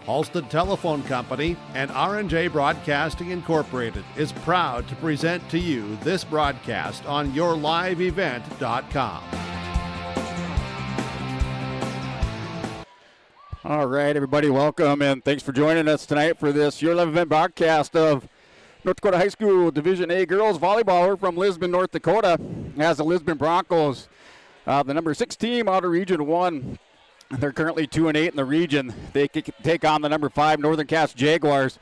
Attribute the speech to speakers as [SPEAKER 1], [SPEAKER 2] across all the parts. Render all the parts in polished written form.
[SPEAKER 1] Halstead Telephone Company and R&J Broadcasting Incorporated is proud to present to you this broadcast on yourliveevent.com.
[SPEAKER 2] All right, everybody, welcome, and thanks for joining us tonight for this Your Live Event broadcast of North Dakota High School Division A Girls Volleyball. We're from Lisbon, North Dakota, as the Lisbon Broncos, the number 6 team out of Region 1. They're currently 2-8 in the region. They take on the number 5 Northern Cass Jaguars.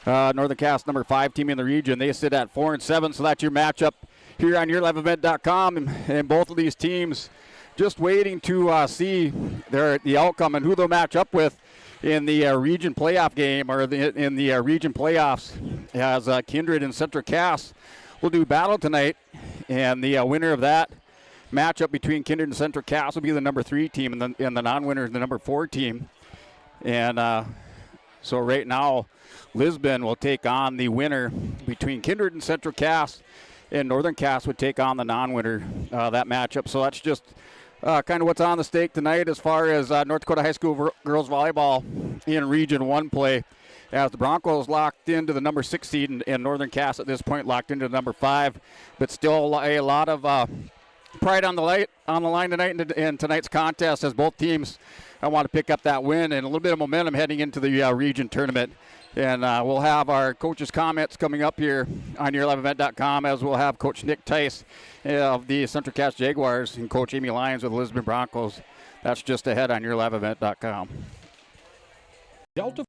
[SPEAKER 2] Northern Cass, number 5 team in the region. They sit at 4-7, so that's your matchup here on yourliveevent.com. And both of these teams just waiting to see the outcome and who they'll match up with in the region playoff game, or in the region playoffs, as Kindred and Central Cass will do battle tonight. And the winner of that matchup between Kindred and Central Cass will be the number 3 team, and the non-winner is the number 4 team. And so right now, Lisbon will take on the winner between Kindred and Central Cass, and Northern Cass would take on the non-winner that matchup. So that's just kind of what's on the stake tonight as far as North Dakota High School girls volleyball in Region 1 play, as the Broncos locked into the number 6 seed, and Northern Cass at this point locked into the number 5. But still a lot of pride on the line tonight in tonight's contest, as both teams want to pick up that win and a little bit of momentum heading into the region tournament. And we'll have our coaches' comments coming up here on yourliveevent.com, as we'll have Coach Nick Tice of the Central Cass Jaguars and Coach Amy Lyons of the Lisbon Broncos. That's just ahead on yourliveevent.com.
[SPEAKER 3] Delta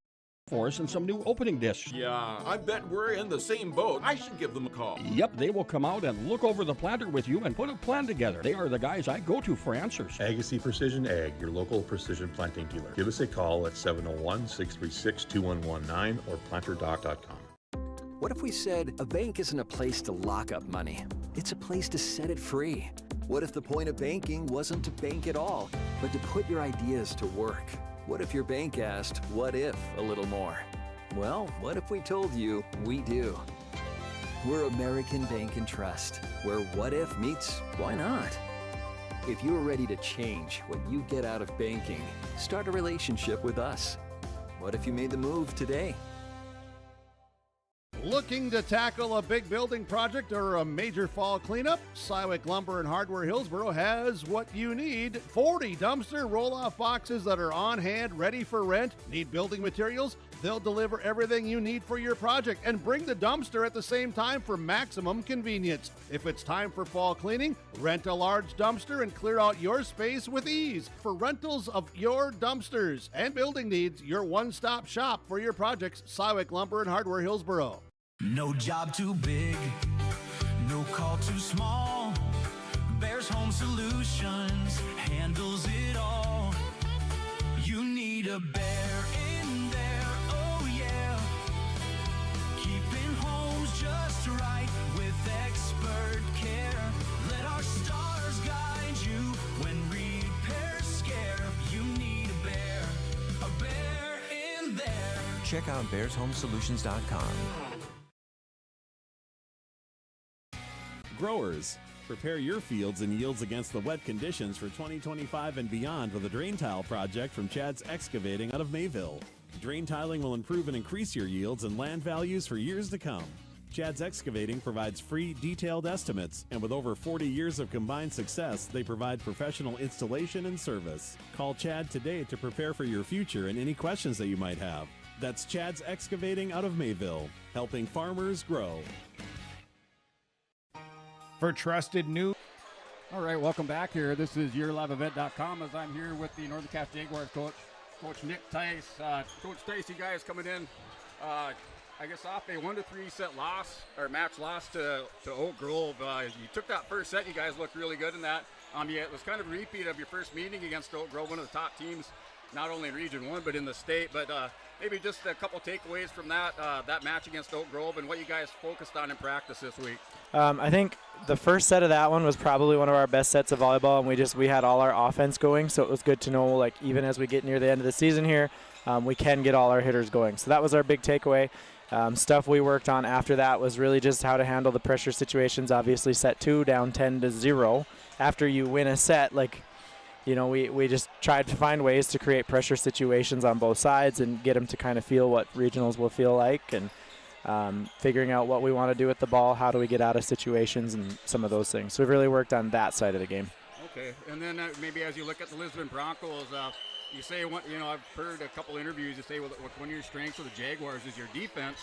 [SPEAKER 3] Force and some new opening discs.
[SPEAKER 4] Yeah, I bet we're in the same boat. I should give them a call.
[SPEAKER 3] Yep, they will come out and look over the planter with you and put a plan together. They are the guys I go to for answers.
[SPEAKER 5] Agassiz Precision Ag, your local precision planting dealer. Give us a call at 701-636-2119 or planterdoc.com.
[SPEAKER 6] What if we said a bank isn't a place to lock up money? It's a place to set it free. What if the point of banking wasn't to bank at all, but to put your ideas to work? What if your bank asked, what if, a little more? Well, what if we told you we do? We're American Bank and Trust, where what if meets why not? If you're ready to change what you get out of banking, start a relationship with us. What if you made the move today?
[SPEAKER 1] Looking to tackle a big building project or a major fall cleanup? Sywick Lumber and Hardware Hillsboro has what you need. 40 dumpster roll-off boxes that are on hand, ready for rent. Need building materials? They'll deliver everything you need for your project and bring the dumpster at the same time for maximum convenience. If it's time for fall cleaning, rent a large dumpster and clear out your space with ease. For rentals of your dumpsters and building needs, your one-stop shop for your projects, Sywick Lumber and Hardware Hillsboro.
[SPEAKER 7] No job too big, no call too small. Bears Home Solutions handles it all. You need a Bear in there, oh yeah. Keeping homes just right with expert care. Let our stars guide you when repairs scare. You need a Bear in there.
[SPEAKER 8] Check out bearshomesolutions.com.
[SPEAKER 9] Growers, prepare your fields and yields against the wet conditions for 2025 and beyond with a drain tile project from Chad's Excavating out of Mayville. Drain tiling will improve and increase your yields and land values for years to come. Chad's Excavating provides free, detailed estimates, and with over 40 years of combined success, they provide professional installation and service. Call Chad today to prepare for your future and any questions that you might have. That's Chad's Excavating out of Mayville, helping farmers grow.
[SPEAKER 10] For trusted new.
[SPEAKER 2] All right, welcome back here. This is yourliveevent.com, as I'm here with the Northern Cass Jaguars coach, Coach Nick Tice. Coach Tice, you guys coming in, I guess off a 1-3 set loss, or match loss to Oak Grove. You took that first set. You guys looked really good in that. It was kind of a repeat of your first meeting against Oak Grove, one of the top teams, not only in Region 1, but in the state. But maybe just a couple takeaways from that match against Oak Grove and what you guys focused on in practice this week.
[SPEAKER 11] I think the first set of that one was probably one of our best sets of volleyball, and we had all our offense going, so it was good to know, like, even as we get near the end of the season here, we can get all our hitters going. So that was our big takeaway. Stuff we worked on after that was really just how to handle the pressure situations. Obviously, set 2 down 10-0. After you win a set, we just tried to find ways to create pressure situations on both sides and get them to kind of feel what regionals will feel like, and figuring out what we want to do with the ball, how do we get out of situations, and some of those things. So we've really worked on that side of the game.
[SPEAKER 2] Okay, and then maybe as you look at the Lisbon Broncos, you say, I've heard a couple interviews, you say one of your strengths of the Jaguars is your defense.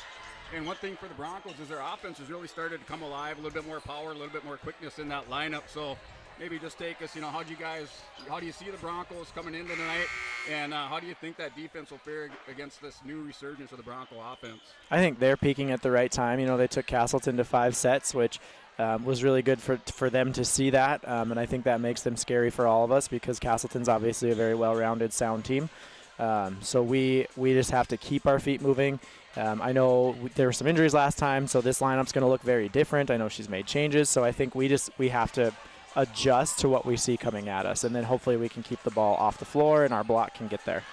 [SPEAKER 2] And one thing for the Broncos is their offense has really started to come alive, a little bit more power, a little bit more quickness in that lineup. So maybe just take us, how do you see the Broncos coming into tonight, and how do you think that defense will fare against this new resurgence of the Bronco offense?
[SPEAKER 11] I think they're peaking at the right time. They took Castleton to 5 sets, which was really good for them to see that, and I think that makes them scary for all of us because Castleton's obviously a very well-rounded, sound team. So we just have to keep our feet moving. I know there were some injuries last time, so this lineup's going to look very different. I know she's made changes, so I think we have to adjust to what we see coming at us, and then hopefully we can keep the ball off the floor and our block can get there.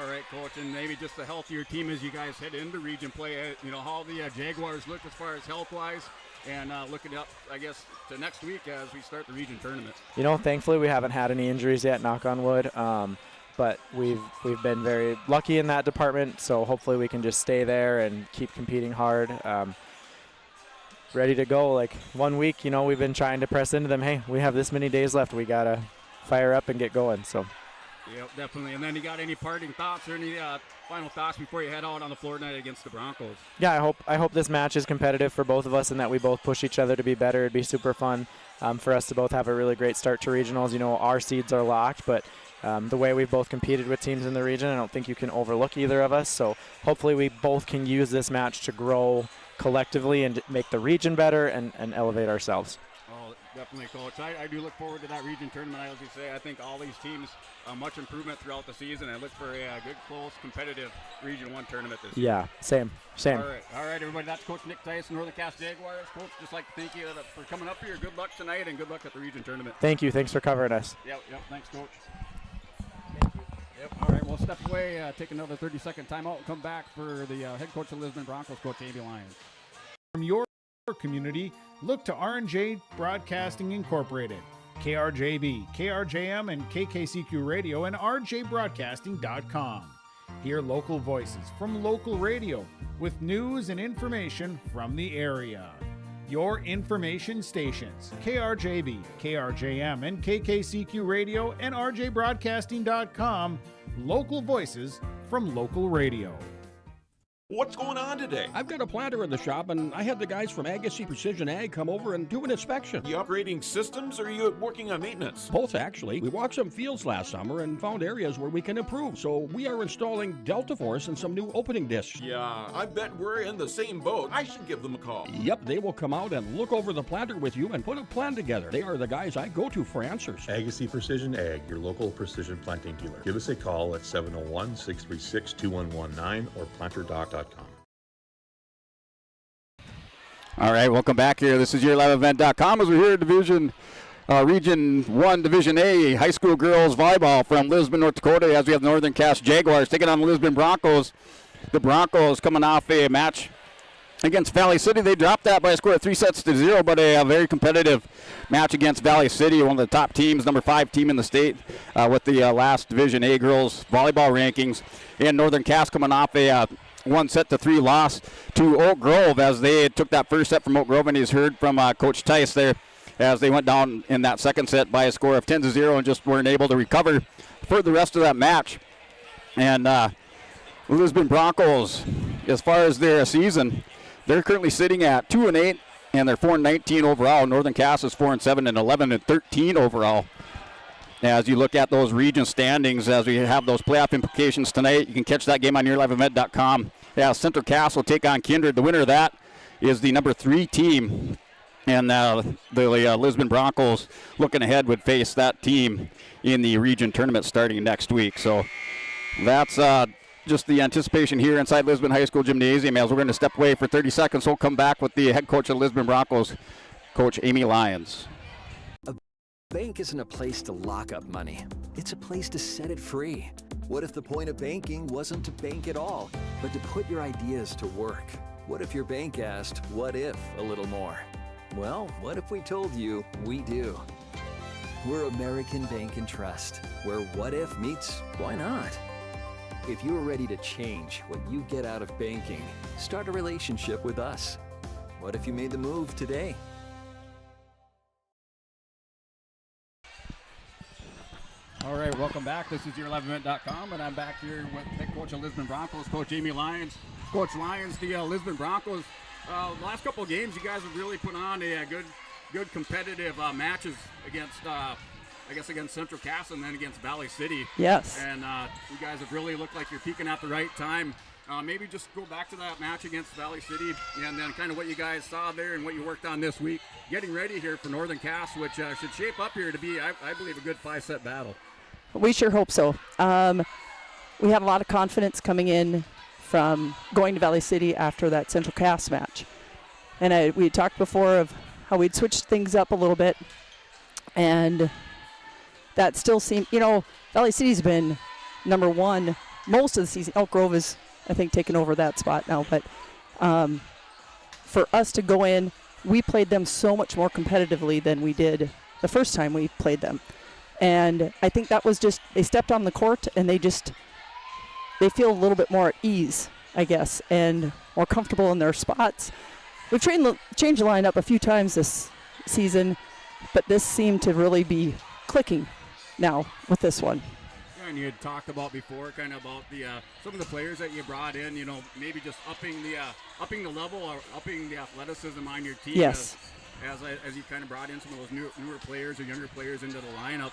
[SPEAKER 2] All right, Coach, and maybe just a healthier team as you guys head into region play. How the Jaguars look as far as health-wise, and looking up, I guess, to next week as we start the region tournament.
[SPEAKER 11] Thankfully we haven't had any injuries yet, knock on wood, but we've been very lucky in that department, so hopefully we can just stay there and keep competing hard. Ready to go. Like 1 week, we've been trying to press into them. Hey, we have this many days left. We got to fire up and get going. So.
[SPEAKER 2] Yep, definitely. And then you got any parting thoughts or any final thoughts before you head out on the floor tonight against the Broncos?
[SPEAKER 11] Yeah, I hope this match is competitive for both of us and that we both push each other to be better. It'd be super fun for us to both have a really great start to regionals. Our seeds are locked, but the way we've both competed with teams in the region, I don't think you can overlook either of us. So hopefully we both can use this match to grow collectively and make the region better and elevate ourselves.
[SPEAKER 2] Oh, definitely, Coach. I do look forward to that region tournament. As you say, I think all these teams, much improvement throughout the season. I look for a good, close, competitive Region 1 tournament this year.
[SPEAKER 11] Yeah, same.
[SPEAKER 2] All right, everybody. That's Coach Nick Tyson, Northern Cass Jaguars. Coach, just like to thank you for coming up here. Good luck tonight and good luck at the region tournament.
[SPEAKER 11] Thank you. Thanks for covering us.
[SPEAKER 2] Yep. Thanks, Coach. Thank you. Yep. All right, we'll step away, take another 30-second timeout, and come back for the head coach of Lisbon Broncos, Coach Amy Lyons.
[SPEAKER 10] From your community, look to R&J Broadcasting Incorporated, KRJB, KRJM, and KKCQ Radio, and rjbroadcasting.com. Hear local voices from local radio with news and information from the area. Your information stations, KRJB, KRJM, and KKCQ Radio, and rjbroadcasting.com. Local voices from local radio.
[SPEAKER 4] What's going on today?
[SPEAKER 3] I've got a planter in the shop, and I had the guys from Agassiz Precision Ag come over and do an inspection.
[SPEAKER 4] You upgrading systems, or are you working on maintenance?
[SPEAKER 3] Both, actually. We walked some fields last summer and found areas where we can improve. So we are installing Delta Force and some new opening discs.
[SPEAKER 4] Yeah, I bet we're in the same boat. I should give them a call.
[SPEAKER 3] Yep, they will come out and look over the planter with you and put a plan together. They are the guys I go to for answers.
[SPEAKER 5] Agassiz Precision Ag, your local precision planting dealer. Give us a call at 701-636-2119 or planterdoc.com.
[SPEAKER 2] All right, welcome back here. This is YourLiveEvent.com as we're here at Region 1 Division A high school girls volleyball from Lisbon, North Dakota, as we have the Northern Cass Jaguars taking on the Lisbon Broncos. The Broncos coming off a match against Valley City. They dropped that by a score of 3-0, but a very competitive match against Valley City, one of the top teams, number 5 team in the state with the last Division A girls volleyball rankings. And Northern Cass coming off a 1-3 loss to Oak Grove as they took that first set from Oak Grove, and he's heard from Coach Tice there as they went down in that second set by a score of 10-0 and just weren't able to recover for the rest of that match. And Lisbon Broncos, as far as their season, they're currently sitting at 2-8 and they're 4-19 overall. Northern Cass is 4-7 and 11-13 overall. As you look at those region standings, as we have those playoff implications tonight, you can catch that game on YourLiveEvent.com. Central Cass will take on Kindred. The winner of that is the number 3 team. And the Lisbon Broncos, looking ahead, would face that team in the region tournament starting next week. So that's just the anticipation here inside Lisbon High School Gymnasium. As we're going to step away for 30 seconds, we'll come back with the head coach of Lisbon Broncos, Coach Amy Lyons.
[SPEAKER 6] Bank isn't a place to lock up money. It's a place to set it free. What if the point of banking wasn't to bank at all, but to put your ideas to work? What if your bank asked, what if a little more? Well, what if we told you we do? We're American Bank and Trust, where what if meets why not? If you're ready to change what you get out of banking, start a relationship with us. What if you made the move today?
[SPEAKER 2] All right, welcome back. This is your11event.com, and I'm back here with head coach of Lisbon Broncos, Coach Amy Lyons. Coach Lyons, the Lisbon Broncos, the last couple of games, you guys have really put on a good competitive matches against, against Central Cass and then against Valley City.
[SPEAKER 12] Yes.
[SPEAKER 2] And you guys have really looked like you're peaking at the right time. Maybe just go back to that match against Valley City and then kind of what you guys saw there and what you worked on this week. Getting ready here for Northern Cass, which should shape up here to be, I believe, a good 5-set battle.
[SPEAKER 12] We sure hope so. We had a lot of confidence coming in from going to Valley City after that Central Cass match. And we talked before of how we'd switched things up a little bit. And that still seemed, Valley City's been number one most of the season. Elk Grove is, I think, taking over that spot now. But for us to go in, we played them so much more competitively than we did the first time we played them. And I think that was just, they stepped on the court and they feel a little bit more at ease, I guess, and more comfortable in their spots. We've changed the lineup a few times this season, but this seemed to really be clicking now with this one.
[SPEAKER 2] Yeah, and you had talked about before, kind of about the some of the players that you brought in. Maybe just upping the level or upping the athleticism on your team.
[SPEAKER 12] Yes.
[SPEAKER 2] As you kind of brought in some of those newer players or younger players into the lineup,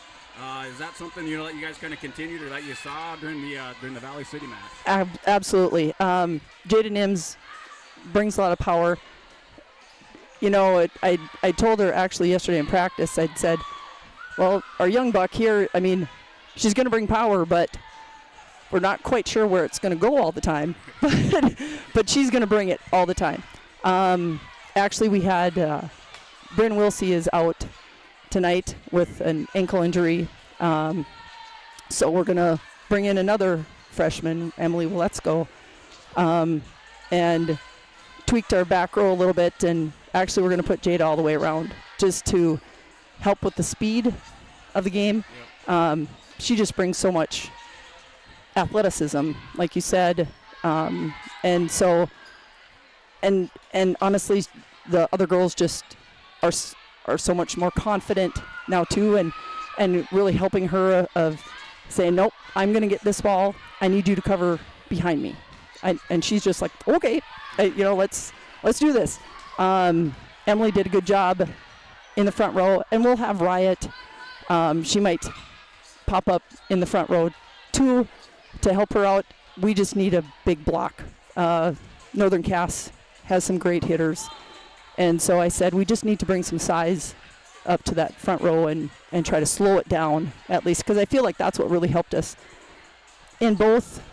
[SPEAKER 2] is that something that you guys kind of continued or that you saw during the Valley City match?
[SPEAKER 12] Absolutely. Jada Nims brings a lot of power. I told her actually yesterday in practice, I'd said, well, our young buck here, she's going to bring power, but we're not quite sure where it's going to go all the time. But she's going to bring it all the time. Actually, we had Bryn Wilsey is out tonight with an ankle injury. So we're going to bring in another freshman, Emily Waletsko, and tweaked our back row a little bit. And actually, we're going to put Jada all the way around just to help with the speed of the game. Yep. She just brings so much athleticism, like you said. And honestly, the other girls just are so much more confident now too, and really helping her of saying, nope, I'm going to get this ball. I need you to cover behind me. And she's just like, okay, let's do this. Emily did a good job in the front row, and we'll have Riot. She might pop up in the front row too to help her out. We just need a big block. Northern Cass has some great hitters. And so I said we just need to bring some size up to that front row and try to slow it down at least, because I feel like that's what really helped us in both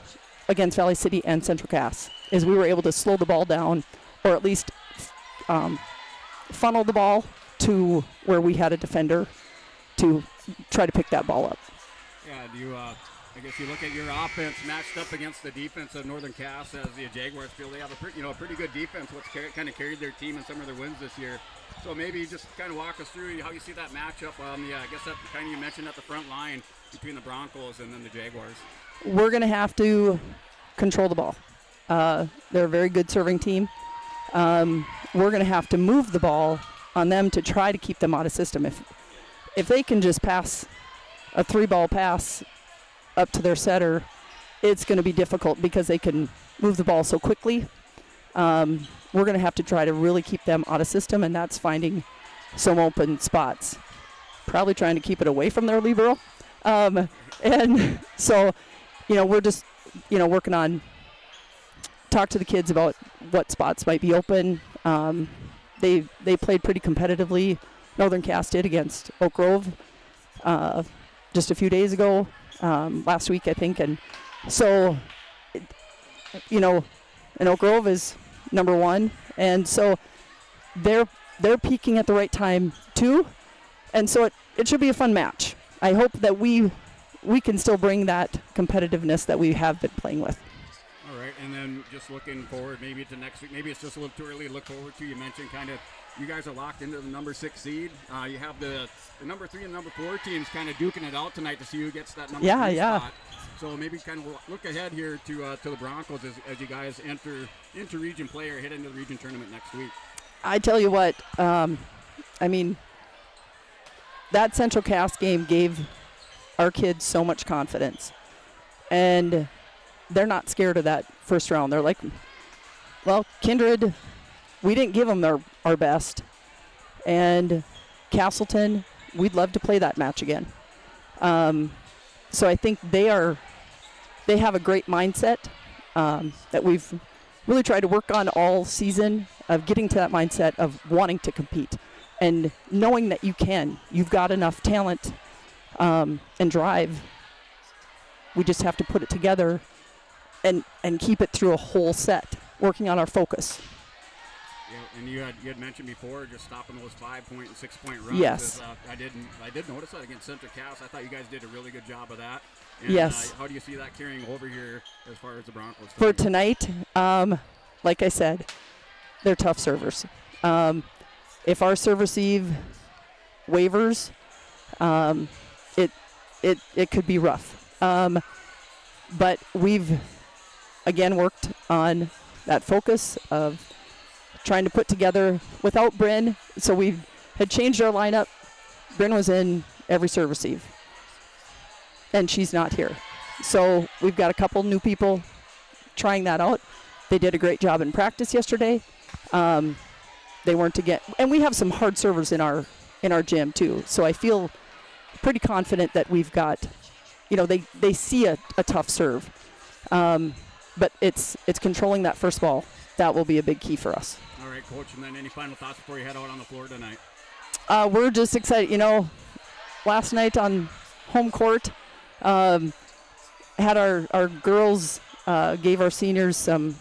[SPEAKER 12] against Valley City and Central Cass, is we were able to slow the ball down, or at least funnel the ball to where we had a defender to try to pick that ball up.
[SPEAKER 2] Yeah, I guess you look at your offense matched up against the defense of Northern Cass, as the Jaguars feel they have a pretty good defense, what's kind of carried their team in some of their wins this year. So maybe just kind of walk us through how you see that matchup on I guess that kind of you mentioned at the front line between the Broncos and then the Jaguars.
[SPEAKER 12] We're going to have to control the ball. They're a very good serving team. We're going to have to move the ball on them to try to keep them out of system. If they can just pass a 3-ball pass up to their setter, it's going to be difficult because they can move the ball so quickly. We're going to have to try to really keep them out of system, and that's finding some open spots. Probably trying to keep it away from their libero. And so, we're just, working on, talk to the kids about what spots might be open. They played pretty competitively. Northern Cass did against Oak Grove just a few days ago, last week, I think. And so, and Oak Grove is number one. And so they're peaking at the right time too. And so it should be a fun match. I hope that we can still bring that competitiveness that we have been playing with.
[SPEAKER 2] All right. And then just looking forward maybe to next week. Maybe it's just a little too early to look forward to. You mentioned kind of you guys are locked into the number 6 seed. You have the number 3 and number 4 teams kind of duking it out tonight to see who gets that number 3 spot. So maybe kind of look ahead here to the Broncos as you guys enter region play or head into the region tournament next week.
[SPEAKER 12] I tell you what, I mean, that Central Cass game gave our kids so much confidence. And they're not scared of that first round. They're like, well, Kindred, we didn't give them our best. And Castleton, we'd love to play that match again. So I think they have a great mindset that we've really tried to work on all season, of getting to that mindset of wanting to compete and knowing that you've got enough talent and drive. We just have to put it together and keep it through a whole set, working on our focus.
[SPEAKER 2] Yeah, and you had mentioned before just stopping those 5-point and 6-point runs.
[SPEAKER 12] Yes.
[SPEAKER 2] I did notice that against Central Cass. I thought you guys did a really good job of that. And,
[SPEAKER 12] yes.
[SPEAKER 2] How do you see that carrying over here as far as the Broncos?
[SPEAKER 12] For tonight, like I said, they're tough servers. If our serve receive wavers, it could be rough. But we've, again, worked on that focus of trying to put together without Bryn. So we had changed our lineup. Bryn was in every serve receive, and she's not here. So we've got a couple new people trying that out. They did a great job in practice yesterday. They weren't again, and we have some hard servers in our gym too. So I feel pretty confident that we've got, they see a tough serve, but it's controlling that first ball. That will be a big key for us.
[SPEAKER 2] All right, Coach, and then any final thoughts before you head out on the floor tonight?
[SPEAKER 12] We're just excited. Last night on home court, had our girls gave our seniors some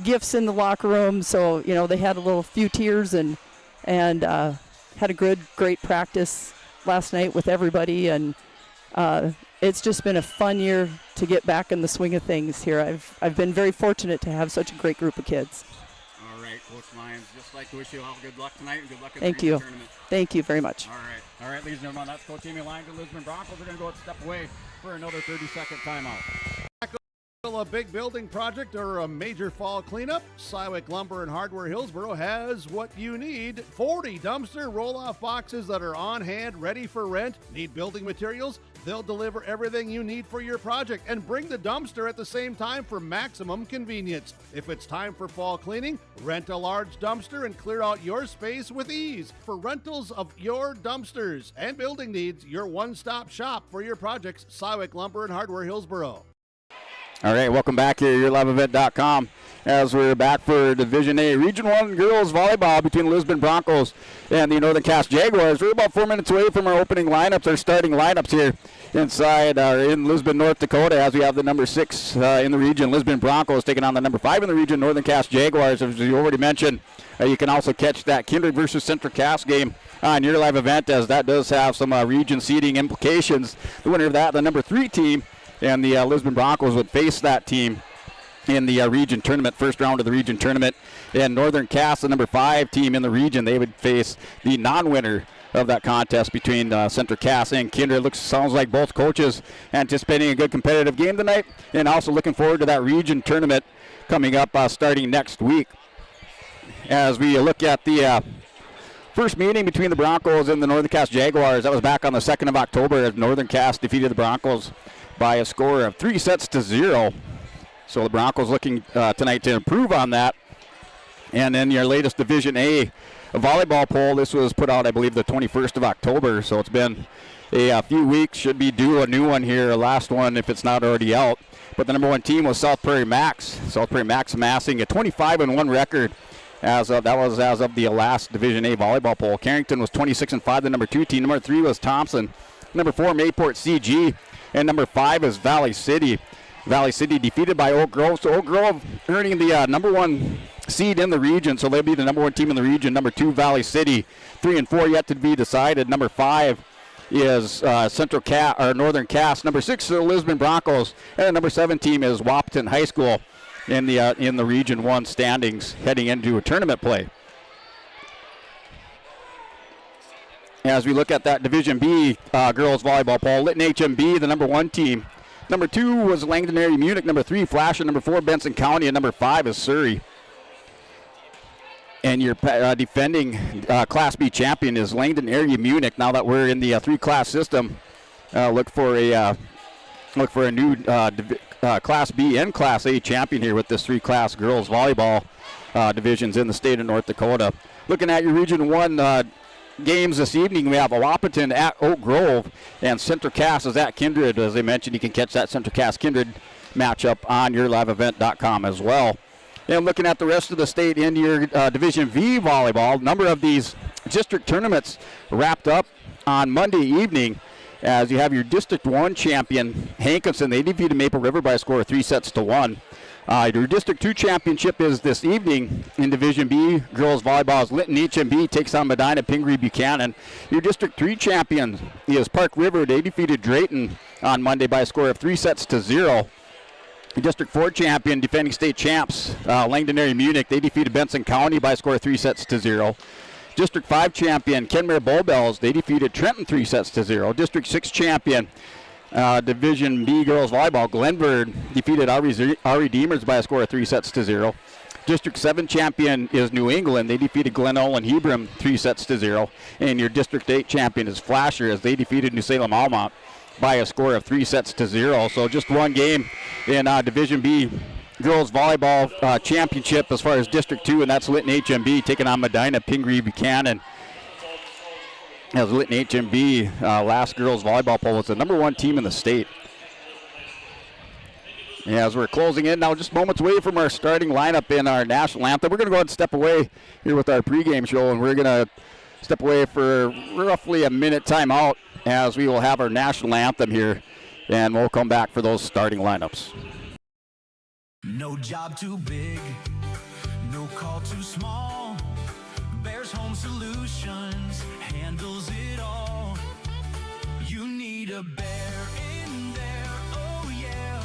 [SPEAKER 12] gifts in the locker room. So, they had a few tears and had a great practice last night with everybody. And it's just been a fun year to get back in the swing of things here. I've been very fortunate to have such a great group of kids.
[SPEAKER 2] All right, Coach Lyons, just like to wish you all good luck tonight and good luck in
[SPEAKER 12] Thank
[SPEAKER 2] the
[SPEAKER 12] you.
[SPEAKER 2] tournament.
[SPEAKER 12] Thank you very much.
[SPEAKER 2] All right, ladies and gentlemen, that's Coach Amy Lyons of Lisbon Broncos. We're going to go a step away for another 30-second timeout.
[SPEAKER 1] A big building project or a major fall cleanup? Sywick Lumber and Hardware Hillsboro has what you need. 40 dumpster roll-off boxes that are on hand, ready for rent. Need building materials? They'll deliver everything you need for your project and bring the dumpster at the same time for maximum convenience. If it's time for fall cleaning, rent a large dumpster and clear out your space with ease. For rentals of your dumpsters and building needs, your one-stop shop for your projects, Sywick Lumber and Hardware Hillsboro.
[SPEAKER 2] All right, welcome back here at YourLiveEvent.com as we're back for Division A Region 1 girls volleyball between the Lisbon Broncos and the Northern Cass Jaguars. We're about 4 minutes away from our opening lineups, our starting lineups here in Lisbon, North Dakota, as we have the number 6 in the region, Lisbon Broncos, taking on the number 5 in the region, Northern Cass Jaguars. As you already mentioned, you can also catch that Kindred versus Central Cass game on your live event, as that does have some region seeding implications. The winner of that, the number 3 team, and the Lisbon Broncos would face that team in the region tournament, first round of the region tournament. And Northern Cass, the number 5 team in the region, they would face the non-winner of that contest between Central Cass and Kindred. Sounds like both coaches anticipating a good competitive game tonight, and also looking forward to that region tournament coming up starting next week. As we look at the first meeting between the Broncos and the Northern Cass Jaguars, that was back on the 2nd of October as Northern Cass defeated the Broncos by a score of 3-0. So the Broncos looking tonight to improve on that. And then your latest Division A volleyball poll, this was put out, I believe, the 21st of October. So it's been a few weeks. Should be due a new one here, a last one if it's not already out. But the number 1 team was South Prairie Max. South Prairie Max amassing a 25-1 record. That was as of the last Division A volleyball poll. Carrington was 26-5, the number 2 team. Number 3 was Thompson. Number 4, Mayport CG. And number 5 is Valley City. Valley City defeated by Oak Grove. So Oak Grove earning the number 1 seed in the region. So they'll be the number 1 team in the region. Number 2, Valley City. 3 and 4 yet to be decided. Number 5 is Northern Cass. Number 6 is the Lisbon Broncos, and the number 7 team is Wahpeton High School in the Region 1 standings heading into a tournament play. As we look at that Division B girls volleyball poll, Lytton HMB, the number 1 team. Number 2 was Langdon Area Munich. Number 3, Flash. And number 4, Benson County. And number 5 is Surrey. And your defending Class B champion is Langdon Area Munich. Now that we're in the 3-class system, look for a new Class B and Class A champion here with this 3-class girls volleyball divisions in the state of North Dakota. Looking at your Region 1 games this evening, we have Wahpeton at Oak Grove, and Central Cass is at Kindred. As I mentioned, you can catch that Central Cass Kindred matchup on yourliveevent.com as well. And looking at the rest of the state in your Division V volleyball, a number of these district tournaments wrapped up on Monday evening, as you have your District 1 champion, Hankinson. They defeated Maple River by a score of 3-1. Your District 2 championship is this evening in Division B. Girls volleyball as Lytton HMB takes on Medina Pingree Buchanan. Your District 3 champion is Park River. They defeated Drayton on Monday by a score of 3-0. Your District 4 champion, defending state champs, Langdon Area Munich. They defeated Benson County by a score of 3-0. District 5 champion, Kenmare Bullbells. They defeated Trenton 3-0. District 6 champion, Division B girls volleyball, Glenburg defeated our Redeemers by a score of 3-0. District 7 champion is New England. They defeated Glen Olin Hebron 3-0. And your District 8 champion is Flasher, as they defeated New Salem Almont by a score of 3-0. So just one game in Division B girls volleyball championship as far as District 2, and that's Lytton HMB taking on Medina Pingree Buchanan. As Lytton HMB, last girls volleyball poll, was the number 1 team in the state. As we're closing in now, just moments away from our starting lineup in our national anthem, we're going to go ahead and step away here with our pregame show, and we're going to step away for roughly a minute timeout as we will have our national anthem here, and we'll come back for those starting lineups.
[SPEAKER 7] No job too big, no call too small. Bears Home Solutions handles it all. You need a bear in there, oh yeah.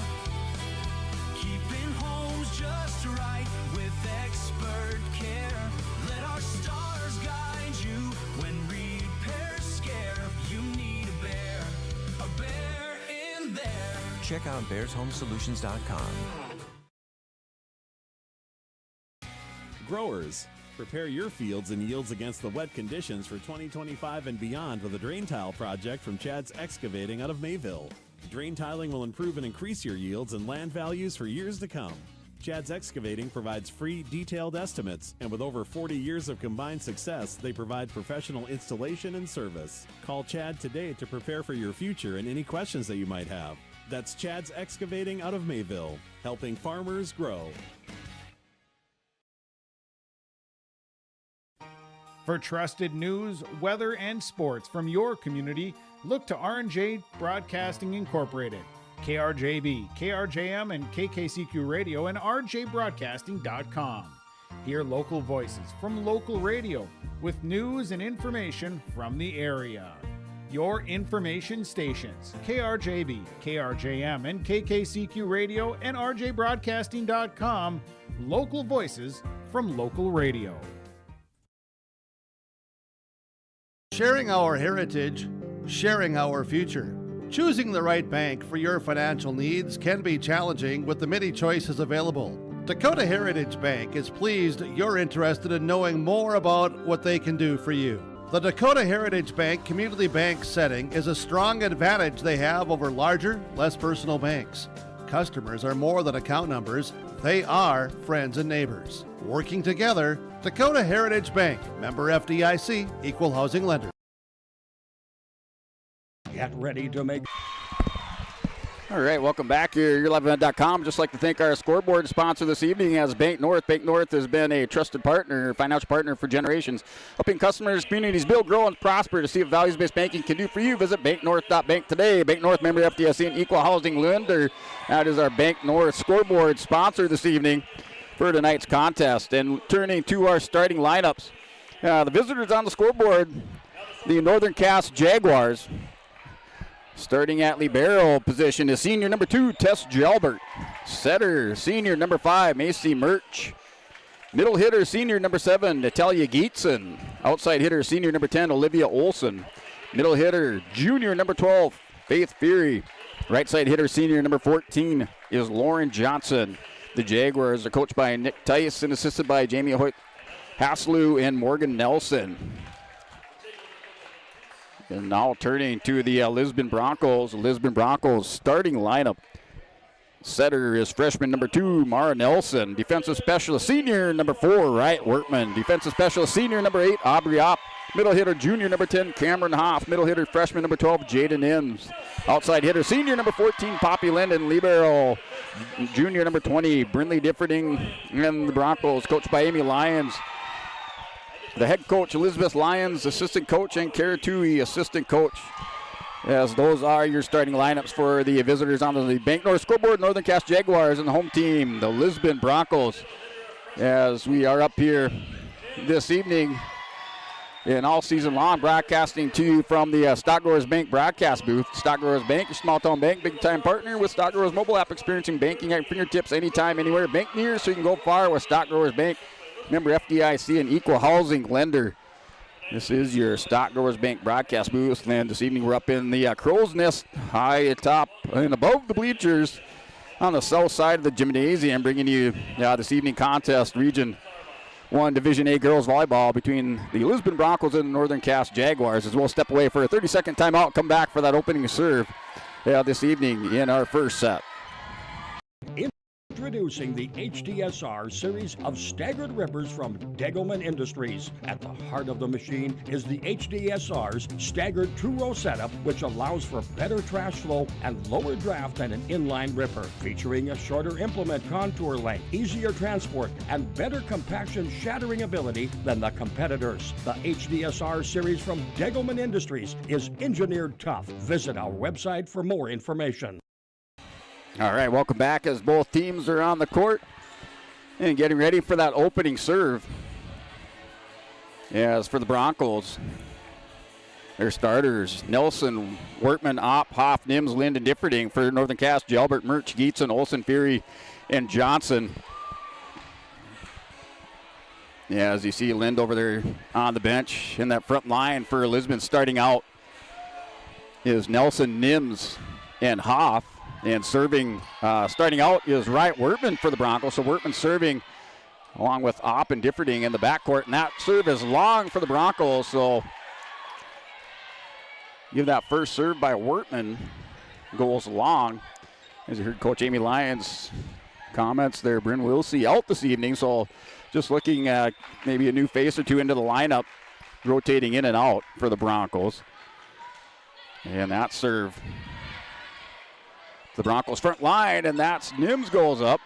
[SPEAKER 7] Keeping homes just right with expert care. Let our stars guide you when repairs scare. You need a bear in there.
[SPEAKER 8] Check out bearshomesolutions.com.
[SPEAKER 9] Growers, prepare your fields and yields against the wet conditions for 2025 and beyond with a drain tile project from Chad's Excavating out of Mayville. Drain tiling will improve and increase your yields and land values for years to come. Chad's Excavating provides free, detailed estimates, and with over 40 years of combined success, they provide professional installation and service. Call Chad today to prepare for your future and any questions that you might have. That's Chad's Excavating out of Mayville, helping farmers grow.
[SPEAKER 10] For trusted news, weather, and sports from your community, look to R&J Broadcasting Incorporated, KRJB, KRJM, and KKCQ Radio, and rjbroadcasting.com. Hear local voices from local radio with news and information from the area. Your information stations, KRJB, KRJM, and KKCQ Radio, and rjbroadcasting.com. Local voices from local radio.
[SPEAKER 1] Sharing our heritage, sharing our future. Choosing the right bank for your financial needs can be challenging with the many choices available. Dakota Heritage Bank is pleased you're interested in knowing more about what they can do for you. The Dakota Heritage Bank community bank setting is a strong advantage they have over larger, less personal banks. Customers are more than account numbers, they are friends and neighbors. Working together, Dakota Heritage Bank, member FDIC, equal housing lender.
[SPEAKER 3] Get ready to make...
[SPEAKER 2] All right, welcome back here. YourLiveEvent.com. Just like to thank our scoreboard sponsor this evening as Bank North. Bank North has been a trusted partner, financial partner for generations, helping customers, communities build, grow, and prosper. To see what values-based banking can do for you, visit banknorth.bank today. Bank North, member FDIC, and equal housing lender. That is our Bank North scoreboard sponsor this evening for tonight's contest. And turning to our starting lineups, the visitors on the scoreboard, the Northern Cass Jaguars. Starting at libero position is senior number 2, Tess Jalbert. Setter, senior number 5, Macy Murch. Middle hitter, senior number 7, Natalia Gietzen. Outside hitter, senior number 10, Olivia Olson. Middle hitter, junior number 12, Faith Fury. Right side hitter, senior number 14, is Lauren Johnson. The Jaguars are coached by Nick Tice and assisted by Jamie Hoyt Haslew and Morgan Nelson. And now turning to the Lisbon Broncos. Lisbon Broncos starting lineup. Setter is freshman number 2, Mara Nelson. Defensive specialist, senior number 4, Wright Workman. Defensive specialist, senior number 8, Aubrey Opp. Middle hitter, junior number 10, Cameron Hoff. Middle hitter, freshman number 12, Jaden Inns. Outside hitter, senior number 14, Poppy Linden. Libero, junior number 20, Brinley Differding. And the Broncos, coached by Amy Lyons. The head coach, Elizabeth Lyons, assistant coach, and Kara Tui, assistant coach. As those are your starting lineups for the visitors on the Bank North scoreboard. Northern Cass Jaguars and the home team, the Lisbon Broncos. As we are up here this evening and all season long broadcasting to you from the Stock Growers Bank broadcast booth. Stock Growers Bank, your small town bank, big time partner with Stock Growers mobile app, experiencing banking at your fingertips anytime, anywhere. Bank near so you can go far with Stock Growers Bank. Member FDIC, an equal housing lender. This is your Stock Growers Bank broadcast booth, and this evening we're up in the Crow's Nest, high atop and above the bleachers on the south side of the gymnasium, bringing you this evening contest, Region 1 Division A girls volleyball between the Lisbon Broncos and the Northern Cass Jaguars. As we'll step away for a 30-second timeout, come back for that opening serve this evening in our first set.
[SPEAKER 3] Introducing the HDSR series of staggered rippers from Degelman Industries. At the heart of the machine is the HDSR's staggered two-row setup, which allows for better trash flow and lower draft than an inline ripper. Featuring a shorter implement contour length, easier transport, and better compaction shattering ability than the competitors. The HDSR series from Degelman Industries is engineered tough. Visit our website for more information.
[SPEAKER 2] All right, welcome back as both teams are on the court and getting ready for that opening serve. As for the Broncos, their starters, Nelson, Workman, Opp, Hoff, Nims, Lind, and Differding. For Northern Cass, Jalbert, Murch, Gietzen, Olson, Fury, and Johnson. Yeah, as you see Lind over there on the bench in that front line for Lisbon starting out is Nelson, Nims, and Hoff. And serving, starting out is Wright Workman for the Broncos. So Workman serving along with Opp and Differding in the backcourt. And that serve is long for the Broncos. So give that first serve by Workman goes long. As you heard Coach Amy Lyons' comments there, Bryn Wilsey out this evening. So just looking at maybe a new face or two into the lineup, rotating in and out for the Broncos. And that serve, the Broncos front line, and that's Nims goes up.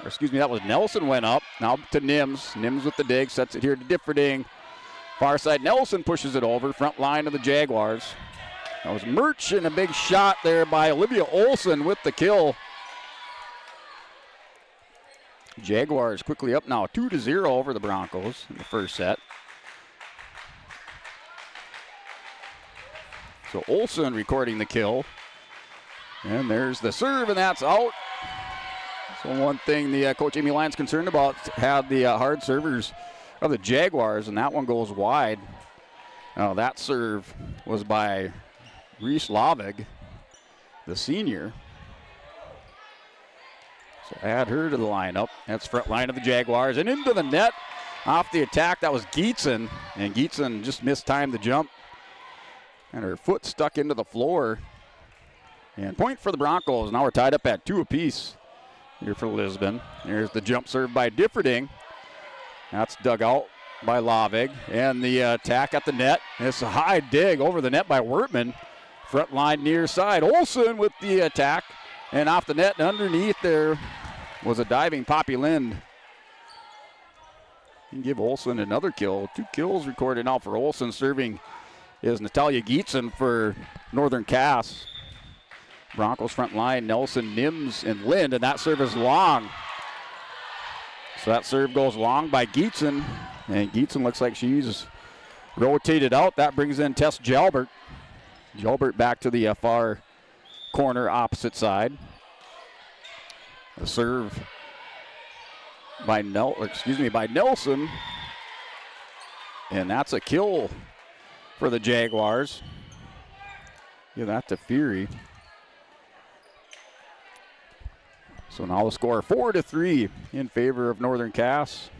[SPEAKER 2] Or excuse me, that was Nelson went up. Now to Nims. Nims with the dig, sets it here to Differding. Far side, Nelson pushes it over. Front line of the Jaguars. That was Murch, and a big shot there by Olivia Olson with the kill. Jaguars quickly up now, 2-0 over the Broncos in the first set. So Olson recording the kill. And there's the serve, and that's out. So one thing the Coach Amy Lyons concerned about had the hard servers of the Jaguars, and that one goes wide. Now that serve was by Reese Lavig, the senior. So add her to the lineup. That's front line of the Jaguars, and into the net off the attack. That was Gietzen, and Gietzen just mistimed the jump, and her foot stuck into the floor. And point for the Broncos. Now we're tied up at 2 apiece here for Lisbon. There's the jump serve by Differding. That's dug out by Lavig. And the attack at the net. It's a high dig over the net by Wortman. Front line near side. Olson with the attack. And off the net and underneath there was a diving Poppy Lind. You can give Olson another kill. 2 kills recorded now for Olson. Serving is Natalia Gietzen for Northern Cass. Broncos front line, Nelson, Nims, and Lind, and that serve is long. So that serve goes long by Gietzen, and Gietzen looks like she's rotated out. That brings in Tess Jalbert. Gilbert back to the far corner opposite side. The serve by Nelson. And that's a kill for the Jaguars. Give that to Fury. So now the score 4-3 in favor of Northern Cass.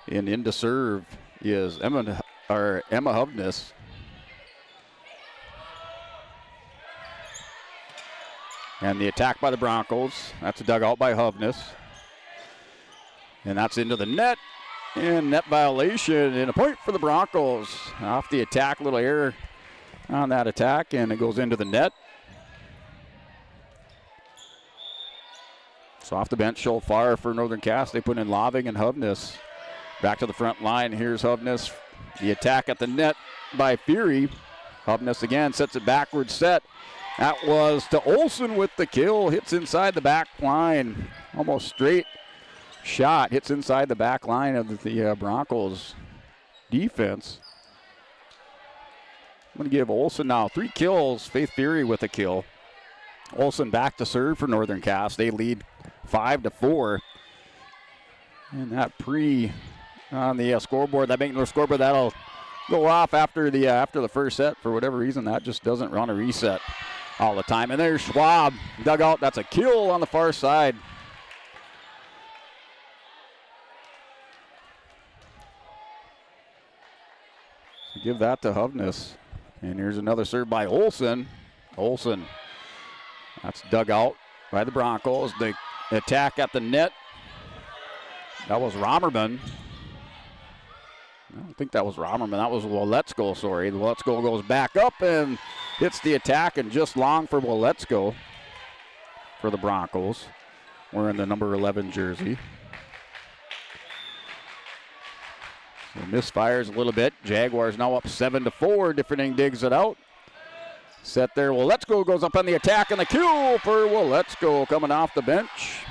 [SPEAKER 2] And in to serve is Emma Hovness. And the attack by the Broncos. That's a dugout by Hovness. And that's into the net. And net violation and a point for the Broncos. Off the attack, little error on that attack, and it goes into the net. So off the bench, Schulfar for Northern Cass. They put in Loving and Hovness. Back to the front line. Here's Hovness. The attack at the net by Fury. Hovness again sets it backwards set. That was to Olsen with the kill. Hits inside the back line. Almost straight shot. Hits inside the back line of the Broncos defense. I'm going to give Olsen now 3 kills. Faith Fury with a kill. Olsen back to serve for Northern Cass. They lead 5-4. And that on the scoreboard, that making scoreboard, that'll go off after the first set. For whatever reason, that just doesn't run a reset all the time. And there's Schwab, dugout. That's a kill on the far side. So give that to Hovness. And here's another serve by Olsen. Olsen. That's dug out by the Broncos. The attack at the net. That was Romerman. I don't think that was Romerman. That was Woletsko, sorry. The Woletsko goes back up and hits the attack, and just long for Woletsko for the Broncos. Wearing the number 11 jersey. So misfires a little bit. Jaguars now up 7-4. Different digs it out. Set there. Woletsko goes up on the attack, and the kill for Woletsko coming off the bench.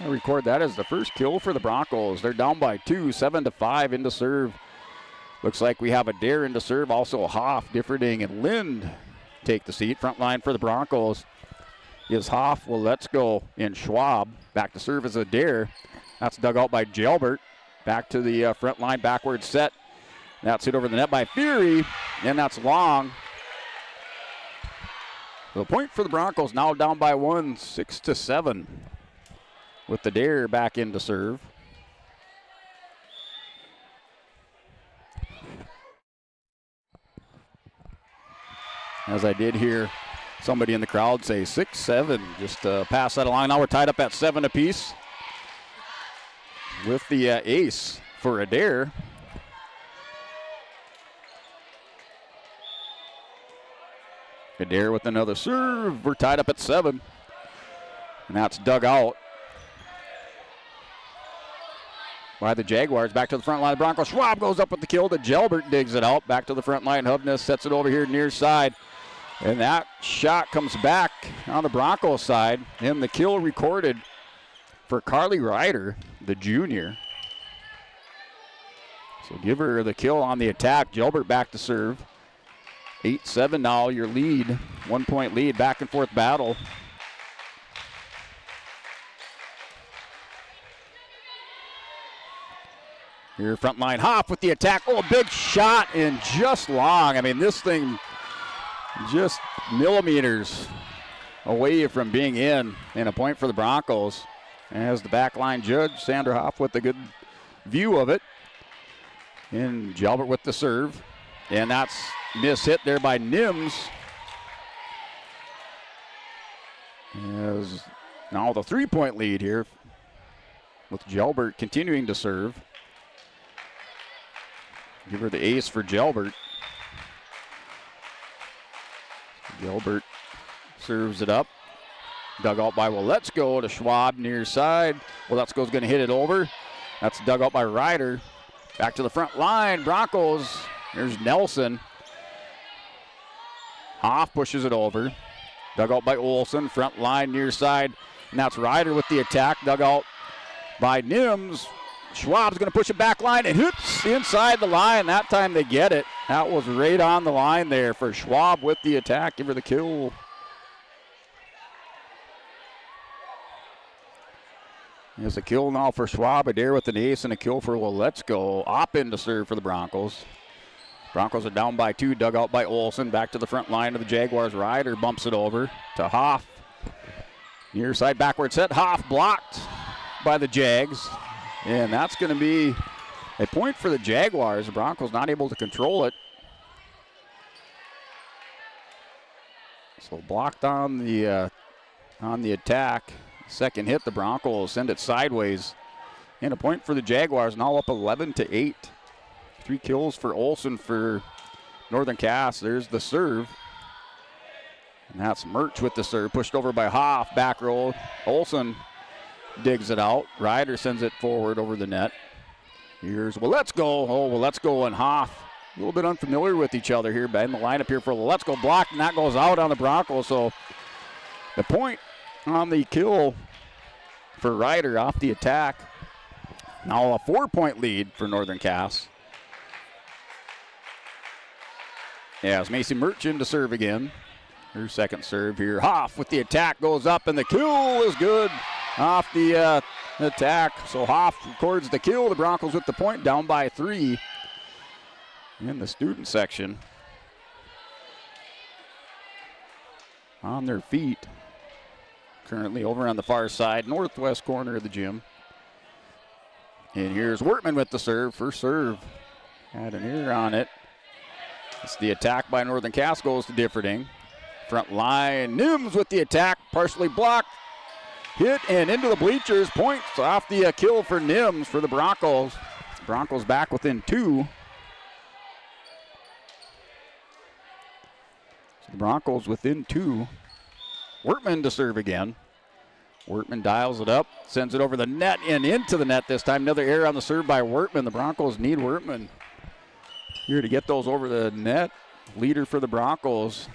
[SPEAKER 2] I'll record that as the first kill for the Broncos. They're down by 2, 7-5 into serve. Looks like we have a dare into serve. Also Hoff, Differding, and Lind take the seat. Front line for the Broncos is Hoff, Woletsko, and Schwab. Back to serve as a dare. That's dug out by Jalbert. Back to the front line, backwards set. That's hit over the net by Fury, and that's long. The point for the Broncos, now down by 1, 6-7. With the dare back into serve. As I did hear somebody in the crowd say 6-7, just pass that along. Now we're tied up at 7 apiece with the ace for a dare. Adair with another serve. We're tied up at 7. And that's dug out by the Jaguars. Back to the front line of the Broncos. Schwab goes up with the kill. The Jalbert digs it out. Back to the front line. Hovness sets it over here near side. And that shot comes back on the Broncos side. And the kill recorded for Carly Ryder, the junior. So give her the kill on the attack. Jalbert back to serve. 8-7 now, your lead. 1 point lead, back and forth battle. Here, front line, Hoff with the attack. Oh, a big shot and just long. I mean, this thing just millimeters away from being in, and a point for the Broncos. As the back line judge, Sandra Hoff with a good view of it. And Jalbert with the serve. And that's mishit there by Nims. As now the 3-point lead here with Jalbert continuing to serve. Give her the ace for Jalbert. Jalbert serves it up. Dug out by Woletsko to Schwab near side. Woletsko's going to hit it over. That's dug out by Ryder. Back to the front line. Broncos. There's Nelson. Hoff pushes it over. Dug out by Olsen. Front line near side. And that's Ryder with the attack. Dug out by Nims. Schwab's going to push it back line and hits inside the line. That time they get it. That was right on the line there for Schwab with the attack. Give her the kill. There's a kill now for Schwab. Adair with an ace and a kill for Let's Go. Oppen to serve for the Broncos. Broncos are down by 2, dug out by Olsen. Back to the front line of the Jaguars. Ryder bumps it over to Hoff. Near side backward set. Hoff blocked by the Jags. And that's going to be a point for the Jaguars. The Broncos not able to control it. So blocked on the attack. Second hit, the Broncos send it sideways. And a point for the Jaguars, now up 11-8. 3 kills for Olsen for Northern Cass. There's the serve. And that's Murch with the serve, pushed over by Hoff, back row. Olsen digs it out. Ryder sends it forward over the net. Here's Let's Go. Oh, Let's Go and Hoff. A little bit unfamiliar with each other here, but in the lineup here for Let's Go. Blocked, and that goes out on the Broncos. So the point on the kill for Ryder off the attack. Now a 4-point lead for Northern Cass. As Macy Murch in to serve again. Her second serve here. Hoff with the attack goes up, and the kill is good off the attack. So Hoff records the kill. The Broncos with the point, down by 3 in the student section. On their feet. Currently over on the far side, northwest corner of the gym. And here's Wortman with the serve. First serve. Had an ear on it. It's the attack by Northern Cass goes to Differding. Front line, Nims with the attack, partially blocked. Hit and into the bleachers. Points off the kill for Nims for the Broncos. Broncos back within 2. So the Broncos within 2. Wortman to serve again. Wortman dials it up, sends it over the net and into the net this time. Another error on the serve by Wortman. The Broncos need Wortman here to get those over the net. Leader for the Broncos.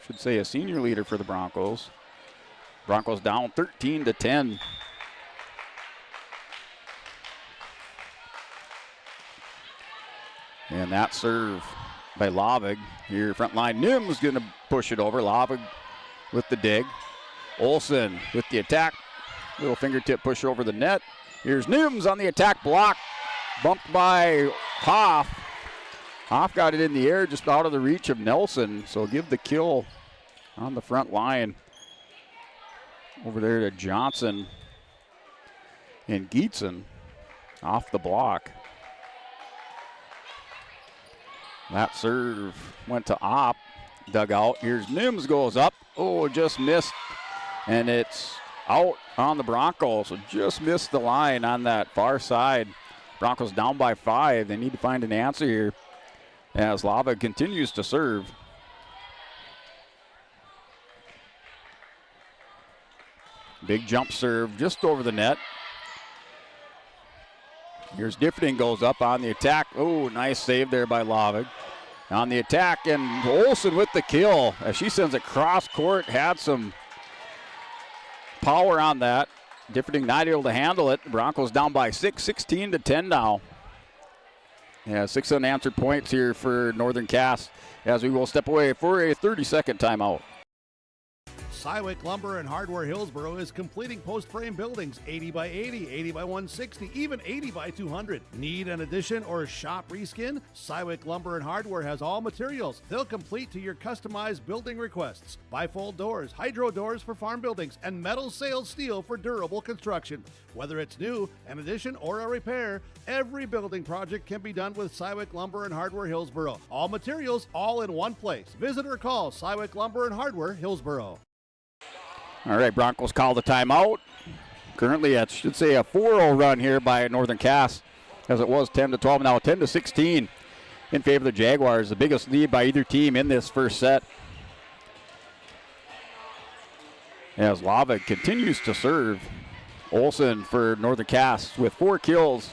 [SPEAKER 2] Should say a senior leader for the Broncos. Broncos down 13-10. And that serve by Lavig. Here, front line. Nim's going to push it over. Lavig with the dig. Olsen with the attack. Little fingertip push over the net. Here's Nims on the attack block. Bumped by Hoff. Hoff got it in the air just out of the reach of Nelson. So give the kill on the front line. Over there to Johnson and Geetson off the block. That serve went to Opp. Dug out. Here's Nims goes up. Oh, just missed. And it's out on the Broncos. So just missed the line on that far side. Broncos down by 5. They need to find an answer here as Lava continues to serve. Big jump serve just over the net. Here's Differding goes up on the attack. Oh, nice save there by Lavig. On the attack, and Olsen with the kill as she sends it cross court. Had some power on that. Differding not able to handle it. Broncos down by 6, 16-10 now. Yeah, 6 unanswered points here for Northern Cass as we will step away for a 30-second timeout.
[SPEAKER 1] Cywick Lumber and Hardware Hillsboro is completing post-frame buildings 80 by 80, 80 by 160, even 80 by 200. Need an addition or shop reskin? Cywick Lumber and Hardware has all materials. They'll complete to your customized building requests. Bifold doors, hydro doors for farm buildings, and metal sailed steel for durable construction. Whether it's new, an addition, or a repair, every building project can be done with Cywick Lumber and Hardware Hillsboro. All materials, all in one place. Visit or call Cywick Lumber and Hardware Hillsboro.
[SPEAKER 2] All right, Broncos call the timeout. Currently, I should say a 4-0 run here by Northern Cass, as it was 10-12, now 10-16 in favor of the Jaguars. The biggest lead by either team in this first set. As Lava continues to serve. Olsen for Northern Cass with 4 kills.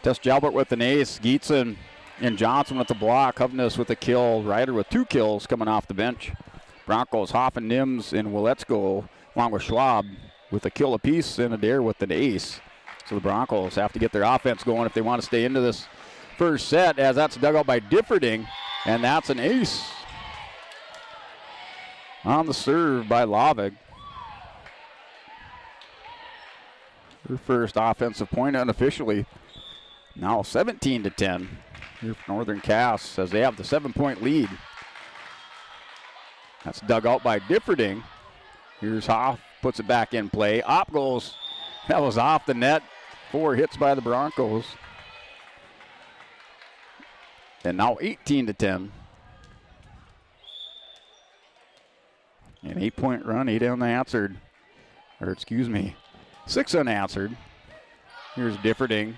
[SPEAKER 2] Tess Jalbert with an ace. Geetson and Johnson with the block. Hovness with a kill. Ryder with 2 kills coming off the bench. Broncos, Hoff and Nims and Willetsko, along with Schwab, with a kill apiece and Adair with an ace. So the Broncos have to get their offense going if they want to stay into this first set, as that's dug out by Differding, and that's an ace on the serve by Lavig. Her first offensive point unofficially. Now 17-10 here for Northern Cass as they have the 7-point lead. That's dug out by Differding. Here's Hoff, puts it back in play. Op goes. That was off the net. 4 hits by the Broncos. And now 18-10. An 8-point run, 8 unanswered. Or excuse me, 6 unanswered. Here's Differding.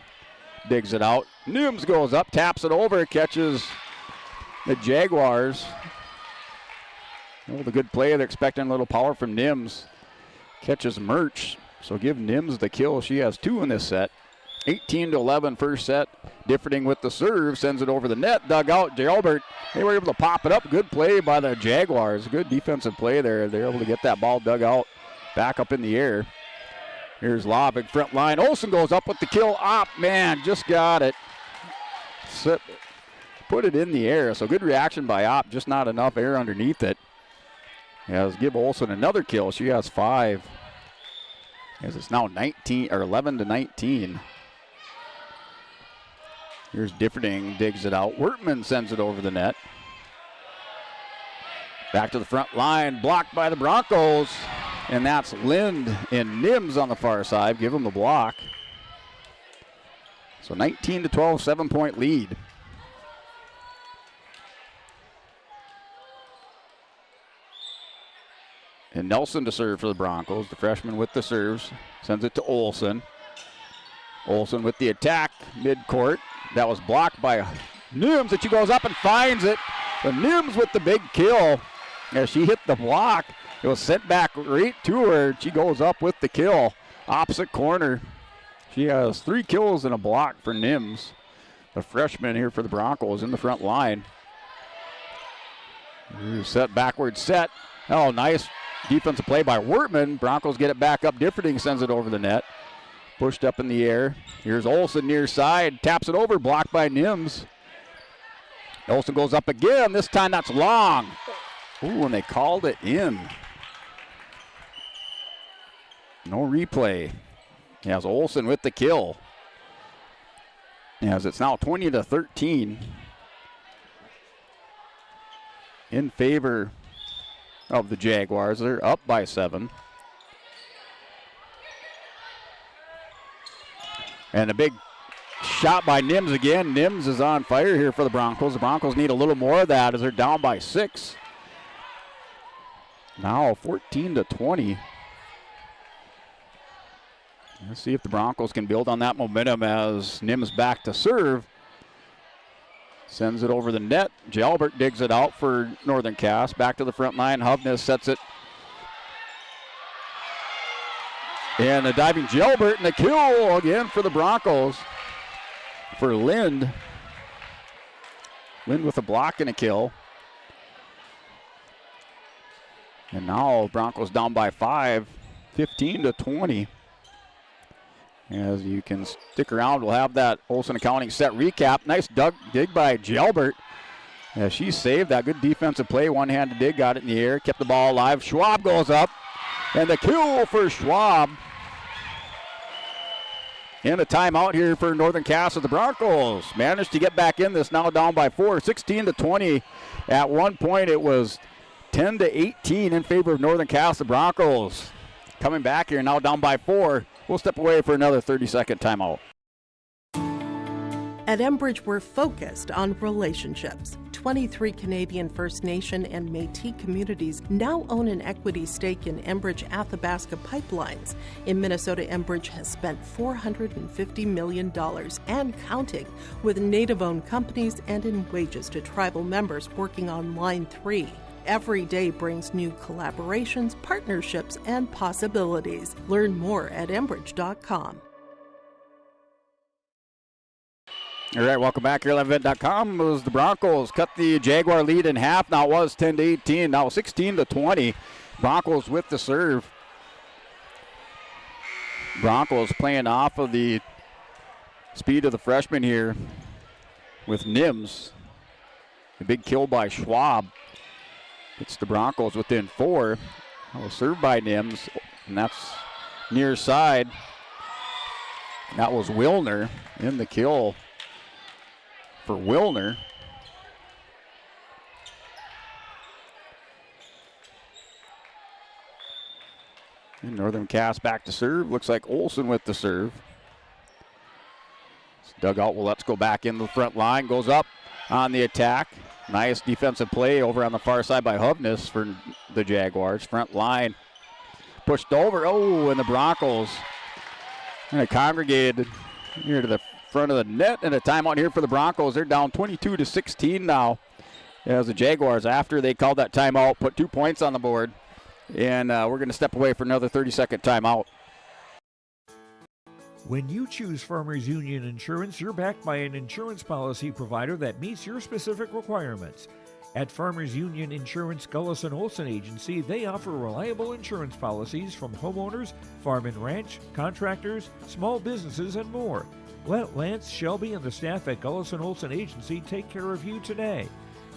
[SPEAKER 2] Digs it out. Nims goes up, taps it over, catches the Jaguars. Oh, the good play. They're expecting a little power from Nims. Catches Murch. So give Nims the kill. She has 2 in this set. 18-11 first set. Differding with the serve. Sends it over the net. Dug out. Jalbert. They were able to pop it up. Good play by the Jaguars. Good defensive play there. They're able to get that ball dug out. Back up in the air. Here's Lavig, front line. Olsen goes up with the kill. Man, just got it. Put it in the air. So good reaction by Opp. Just not enough air underneath it. As give Olsen another kill. She has 5. As it's now 11-19. Here's Differding, digs it out. Wertman sends it over the net. Back to the front line, blocked by the Broncos. And that's Lind and Nims on the far side. Give them the block. So 19-12, 7-point lead. And Nelson to serve for the Broncos. The freshman with the serves. Sends it to Olsen. Olsen with the attack, midcourt. That was blocked by Nims, and she goes up and finds it. But Nims with the big kill. As she hit the block, it was sent back right to her. She goes up with the kill. Opposite corner. She has 3 kills and a block for Nims. The freshman here for the Broncos in the front line. Set backward set. Oh, nice defensive play by Wertman. Broncos get it back up. Differding sends it over the net. Pushed up in the air. Here's Olsen near side. Taps it over. Blocked by Nims. Olsen goes up again. This time that's long. Ooh, and they called it in. No replay. He has Olsen with the kill. As it's now 20-13 in favor of the Jaguars. They're up by 7. And a big shot by Nims again. Nims is on fire here for the Broncos. The Broncos need a little more of that as they're down by 6. Now 14-20. Let's see if the Broncos can build on that momentum as Nims back to serve. Sends it over the net. Jalbert digs it out for Northern Cass. Back to the front line. Hovnes sets it. And a diving Jalbert and a kill again for the Broncos. For Lind. Lind with a block and a kill. And now Broncos down by 5, 15-20. As you can stick around, we'll have that Olsen Accounting set recap. Nice dig by Jalbert. As she saved that good defensive play. One-handed dig, got it in the air, kept the ball alive. Schwab goes up. And the kill for Schwab. And a timeout here for Northern Cass as the Broncos managed to get back in this, now down by 4, 16-20. At one point it was 10-18 in favor of Northern Cass. The Broncos coming back here, now down by 4. We'll step away for another 30-second timeout.
[SPEAKER 13] At Enbridge, we're focused on relationships. 23 Canadian First Nation and Métis communities now own an equity stake in Enbridge Athabasca Pipelines. In Minnesota, Enbridge has spent $450 million and counting with Native-owned companies and in wages to tribal members working on Line 3. Every day brings new collaborations, partnerships, and possibilities. Learn more at Enbridge.com.
[SPEAKER 2] All right, welcome back here at LiveEvent.com. It was the Broncos cut the Jaguar lead in half. Now it was 10-18. Now 16-20. Broncos with the serve. Broncos playing off of the speed of the freshman here. with Nims. A big kill by Schwab. It's the Broncos within 4. That was served by Nims, and that's near side. That was Wilner in the kill for Wilner. And Northern Cass back to serve. Looks like Olsen with the serve. Dugout will let's go back in the front line. Goes up on the attack. Nice defensive play over on the far side by Hovness for the Jaguars. Front line pushed over. Oh, and the Broncos kind of congregated here to the front of the net. And a timeout here for the Broncos. They're down 22-16 now. As the Jaguars, after they called that timeout, put 2 points on the board. And we're going to step away for another 30-second timeout.
[SPEAKER 14] When you choose Farmers Union Insurance, you're backed by an insurance policy provider that meets your specific requirements. At Farmers Union Insurance Gullis & Olson Agency, they offer reliable insurance policies from homeowners, farm and ranch, contractors, small businesses, and more. Let Lance, Shelby, and the staff at Gullis & Olson Agency take care of you today.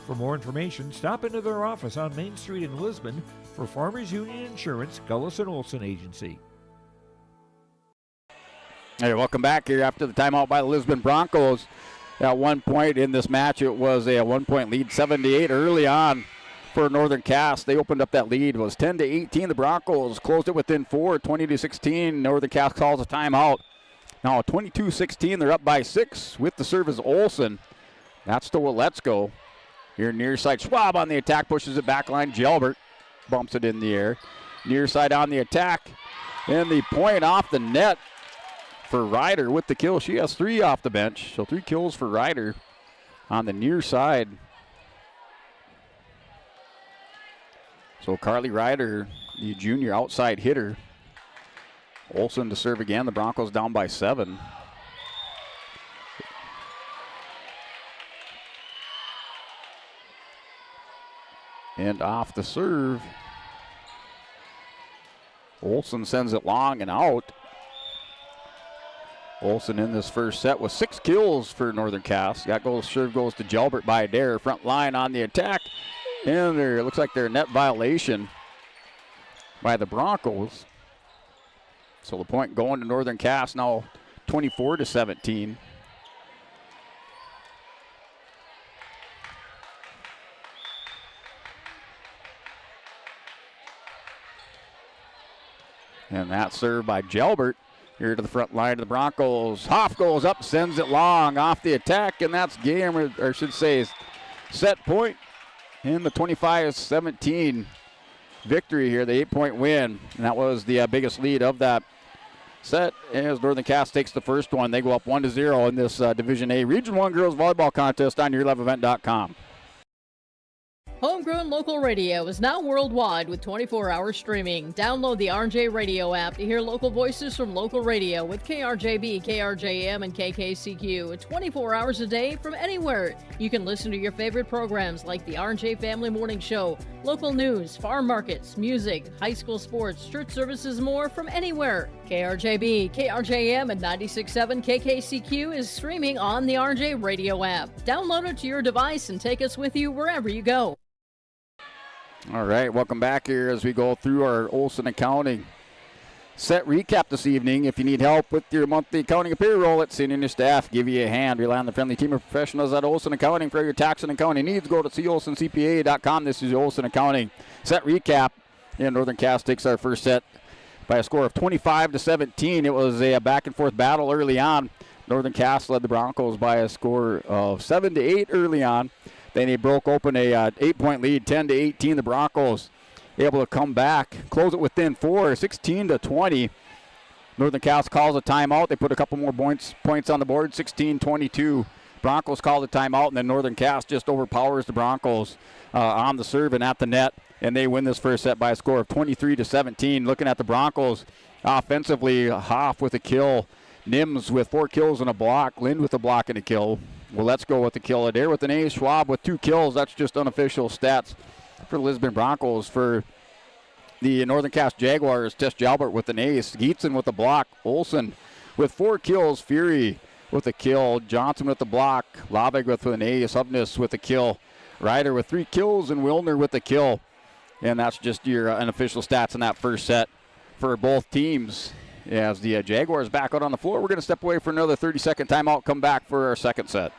[SPEAKER 14] For more information, stop into their office on Main Street in Lisbon for Farmers Union Insurance Gullis & Olson Agency.
[SPEAKER 2] Hey, welcome back here after the timeout by the Lisbon Broncos. At one point in this match, it was a 1-point lead, 7-8 early on for Northern Cass. They opened up that lead. It was 10-18. The Broncos closed it within 4, 20-16. Northern Cass calls a timeout. Now 22-16, they're up by 6 with the service Olsen. That's the let's go. Here near side, Schwab on the attack, pushes it back line. Gelbert bumps it in the air. Near side on the attack. And the point off the net for Ryder with the kill. She has 3 off the bench, so 3 kills for Ryder on the near side. So Carly Ryder, the junior outside hitter. Olsen to serve again. The Broncos down by 7. And off the serve, Olsen sends it long and out. Olsen in this first set with 6 kills for Northern Cass. That serve goes to Gelbert by Adair. Front line on the attack. And there looks like their net violation by the Broncos. So the point going to Northern Cass now 24-17. And that serve by Gelbert. Here to the front line of the Broncos. Hoff goes up, sends it long off the attack, and that's game, or I should say, set point in the 25-17 victory here, the 8-point win. And that was the biggest lead of that set as Northern Cass takes the first one. They go up 1-0 in this Division A Region 1 Girls Volleyball Contest on YourLoveEvent.com.
[SPEAKER 15] Homegrown local radio is now worldwide with 24-hour streaming. Download the RJ Radio app to hear local voices from local radio with KRJB, KRJM, and KKCQ 24 hours a day from anywhere. You can listen to your favorite programs like the RJ Family Morning Show, local news, farm markets, music, high school sports, church services, more from anywhere. KRJB, KRJM, and 96.7 KKCQ is streaming on the RJ Radio app. Download it to your device and take us with you wherever you go.
[SPEAKER 2] All right, welcome back here as we go through our Olsen Accounting set recap this evening. If you need help with your monthly accounting and payroll, let senior staff give you a hand. Rely on the friendly team of professionals at Olsen Accounting for your tax and accounting needs. Go to colsoncpa.com. This is Olsen Accounting set recap. And Northern Cass takes our first set by a score of 25-17. It was a back and forth battle early on. Northern Cass led the Broncos by a score of 7-8 early on. Then he broke open a 8-point lead, 10-18. The Broncos able to come back, close it within 4, 16-20. Northern Cass calls a timeout. They put a couple more points on the board, 16-22. Broncos call the timeout, and then Northern Cass just overpowers the Broncos on the serve and at the net, and they win this first set by a score of 23-17. Looking at the Broncos offensively, Hoff with a kill, Nims with 4 kills and a block, Lind with a block and a kill. Well, let's go with the kill. Adair with an ace, Schwab with 2 kills. That's just unofficial stats for the Lisbon Broncos. For the Northern Cass Jaguars, Tess Jalbert with an ace, Geetson with a block, Olsen with 4 kills, Fury with a kill. Johnson with the block. Lavig with an ace. Hubness with a kill. Ryder with 3 kills and Wilner with a kill. And that's just your unofficial stats in that first set for both teams. As the Jaguars back out on the floor, we're going to step away for another 30-second timeout, come back for our second set.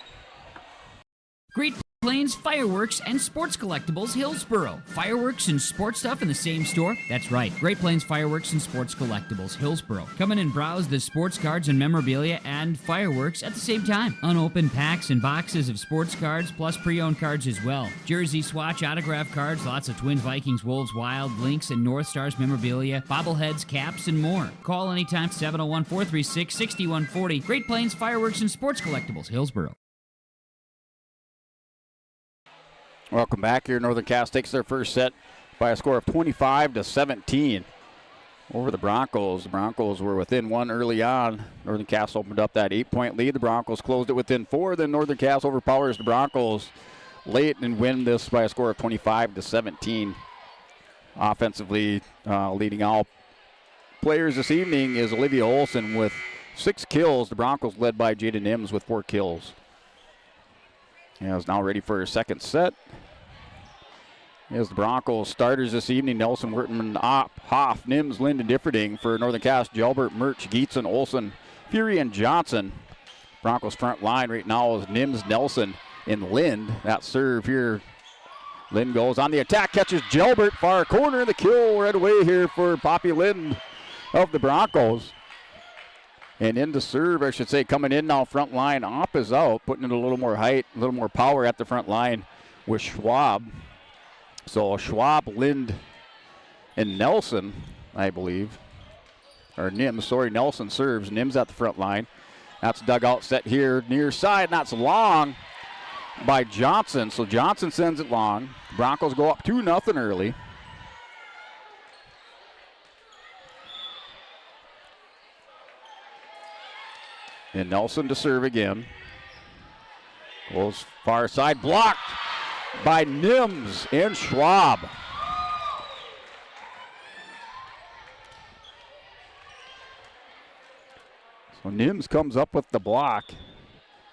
[SPEAKER 16] Great Plains Fireworks and Sports Collectibles, Hillsboro. Fireworks and sports stuff in the same store? That's right. Great Plains Fireworks and Sports Collectibles, Hillsboro. Come in and browse the sports cards and memorabilia and fireworks at the same time. Unopened packs and boxes of sports cards, plus pre-owned cards as well. Jersey swatch, autograph cards, lots of Twins, Vikings, Wolves, Wild, Lynx, and North Stars memorabilia, bobbleheads, caps, and more. Call anytime, 701-436-6140. Great Plains Fireworks and Sports Collectibles, Hillsboro.
[SPEAKER 2] Welcome back here. Northern Cass takes their first set by a score of 25-17 over the Broncos. The Broncos were within 1 early on. Northern Cass opened up that 8-point lead. The Broncos closed it within 4. Then Northern Cass overpowers the Broncos late and win this by a score of 25-17. Offensively, leading all players this evening is Olivia Olson with 6 kills. The Broncos led by Jada Nims with 4 kills. Is now ready for her second set. As the Broncos starters this evening, Nelson, Wertman, Hoff, Nims, Lind, and Differding. For Northern Cass, Gelbert, Murch, Gietzen, Olson, Fury, and Johnson. Broncos front line right now is Nims, Nelson, and Lind. That serve here. Lind goes on the attack, catches Gelbert, far corner, the kill right away here for Poppy Lind of the Broncos. And in the serve, I should say, coming in now, front line. Opp is out, putting in a little more height, a little more power at the front line with Schwab. So Schwab, Lind, and Nelson, I believe. Or Nims, sorry, Nelson serves. Nims at the front line. That's dugout set here near side, and that's long by Johnson. So Johnson sends it long. Broncos go up 2-0 early. And Nelson to serve again. Goes far side, blocked by Nims and Schwab. So Nims comes up with the block.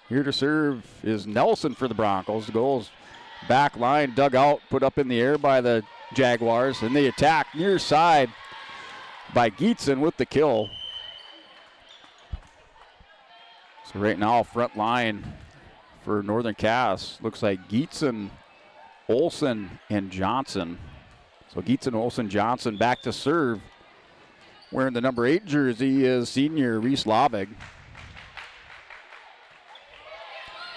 [SPEAKER 2] Here to serve is Nelson for the Broncos. The goal's back line dug out, put up in the air by the Jaguars. And the attack near side by Gietzen with the kill. So right now, front line for Northern Cass looks like Gietzen, Olson, and Johnson. So Gietzen, Olson, Johnson back to serve. Wearing the number 8 jersey is senior Reese Lavig.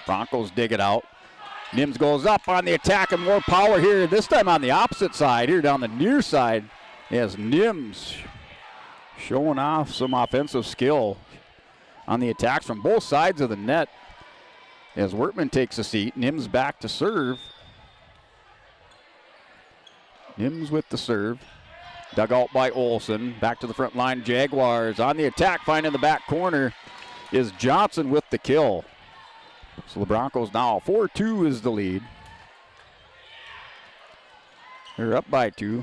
[SPEAKER 2] Broncos dig it out. Nims goes up on the attack and more power here. This time on the opposite side, here down the near side, as Nims showing off some offensive skill on the attacks from both sides of the net. As Wertman takes a seat, Nims back to serve. Nims with the serve. Dug out by Olson. Back to the front line, Jaguars. On the attack, finding the back corner is Johnson with the kill. So the Broncos now 4-2 is the lead. They're up by 2.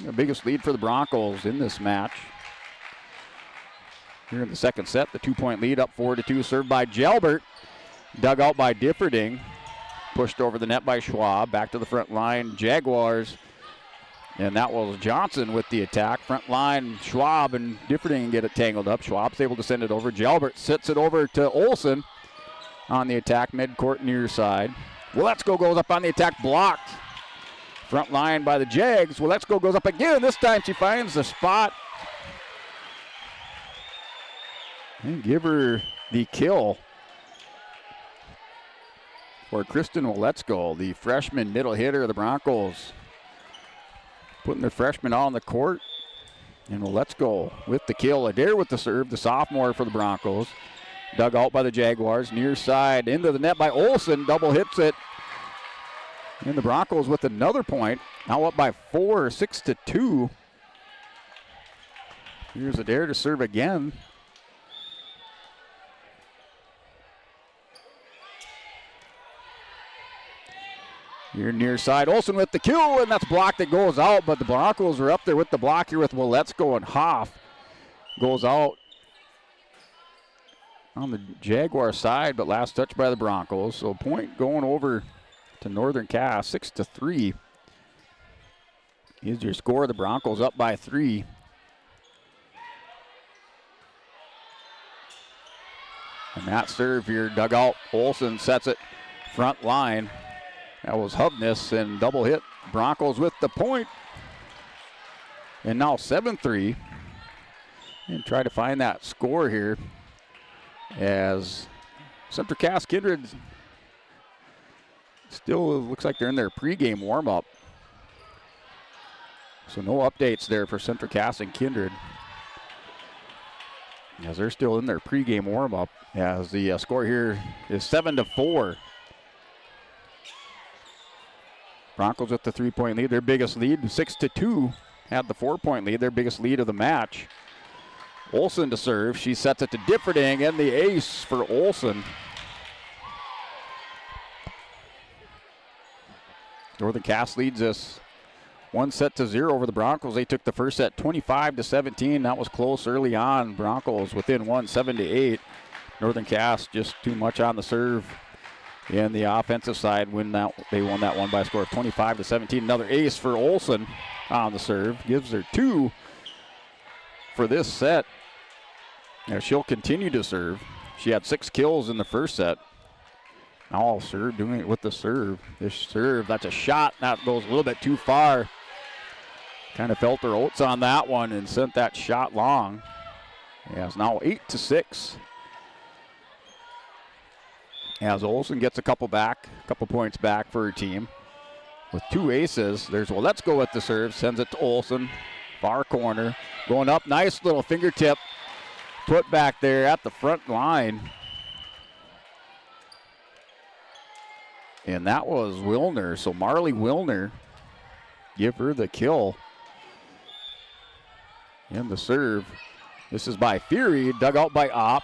[SPEAKER 2] The biggest lead for the Broncos in this match. Here in the second set, the 2-point lead up 4-2, served by Gelbert. Dug out by Differding. Pushed over the net by Schwab. Back to the front line, Jaguars. And that was Johnson with the attack. Front line, Schwab and Differding get it tangled up. Schwab's able to send it over. Gelbert sits it over to Olson on the attack, midcourt near side. Let's-Go goes up on the attack, blocked. Front line by the Jags. Let's-Go goes up again. This time she finds the spot. And give her the kill for Kristen Let's-Go, the freshman middle hitter of the Broncos. Putting the freshman on the court. And Let's-Go with the kill. Adair with the serve, the sophomore for the Broncos. Dug out by the Jaguars, near side, into the net by Olson. Double hits it. And the Broncos with another point. Now up by 4, 6-2. Here's Adair to serve again. Here near side, Olson with the kill, and that's blocked. That goes out, but the Broncos are up there with the block here with Let's-Go, and Hoff goes out on the Jaguar side, but last touch by the Broncos. So point going over to Northern Cass, 6-3. Here's your score. The Broncos up by 3. And that serve here, dug out. Olsen sets it front line. That was Hubness and double hit. Broncos with the point. And now 7-3. And try to find that score here as Central Cass Kindred still looks like they're in their pregame warm-up. So no updates there for Central Cass and Kindred, as they're still in their pregame warm-up, as the score here is 7-4. Broncos with the 3-point lead, their biggest lead, 6-2. Had the 4-point lead, their biggest lead of the match. Olsen to serve. She sets it to Differding, and the ace for Olsen. Northern Cass leads us 1-0 over the Broncos. They took the first set 25-17. That was close early on. Broncos within 1, 7-8. Northern Cass just too much on the serve. And the offensive side they won that one by a score of 25-17. Another ace for Olsen on the serve. Gives her 2 for this set. Now she'll continue to serve. She had 6 kills in the first set. Now serve doing it with the serve. This serve, that's a shot. That goes a little bit too far. Kind of felt her oats on that one and sent that shot long. Yeah, it's now 8-6. As Olsen gets a couple points back for her team. With 2 aces, let's go with the serve. Sends it to Olsen. Far corner. Going up, nice little fingertip. Put back there at the front line. And that was Wilner. So Marley Wilner, give her the kill. And the serve. This is by Fury, dug out by Opp.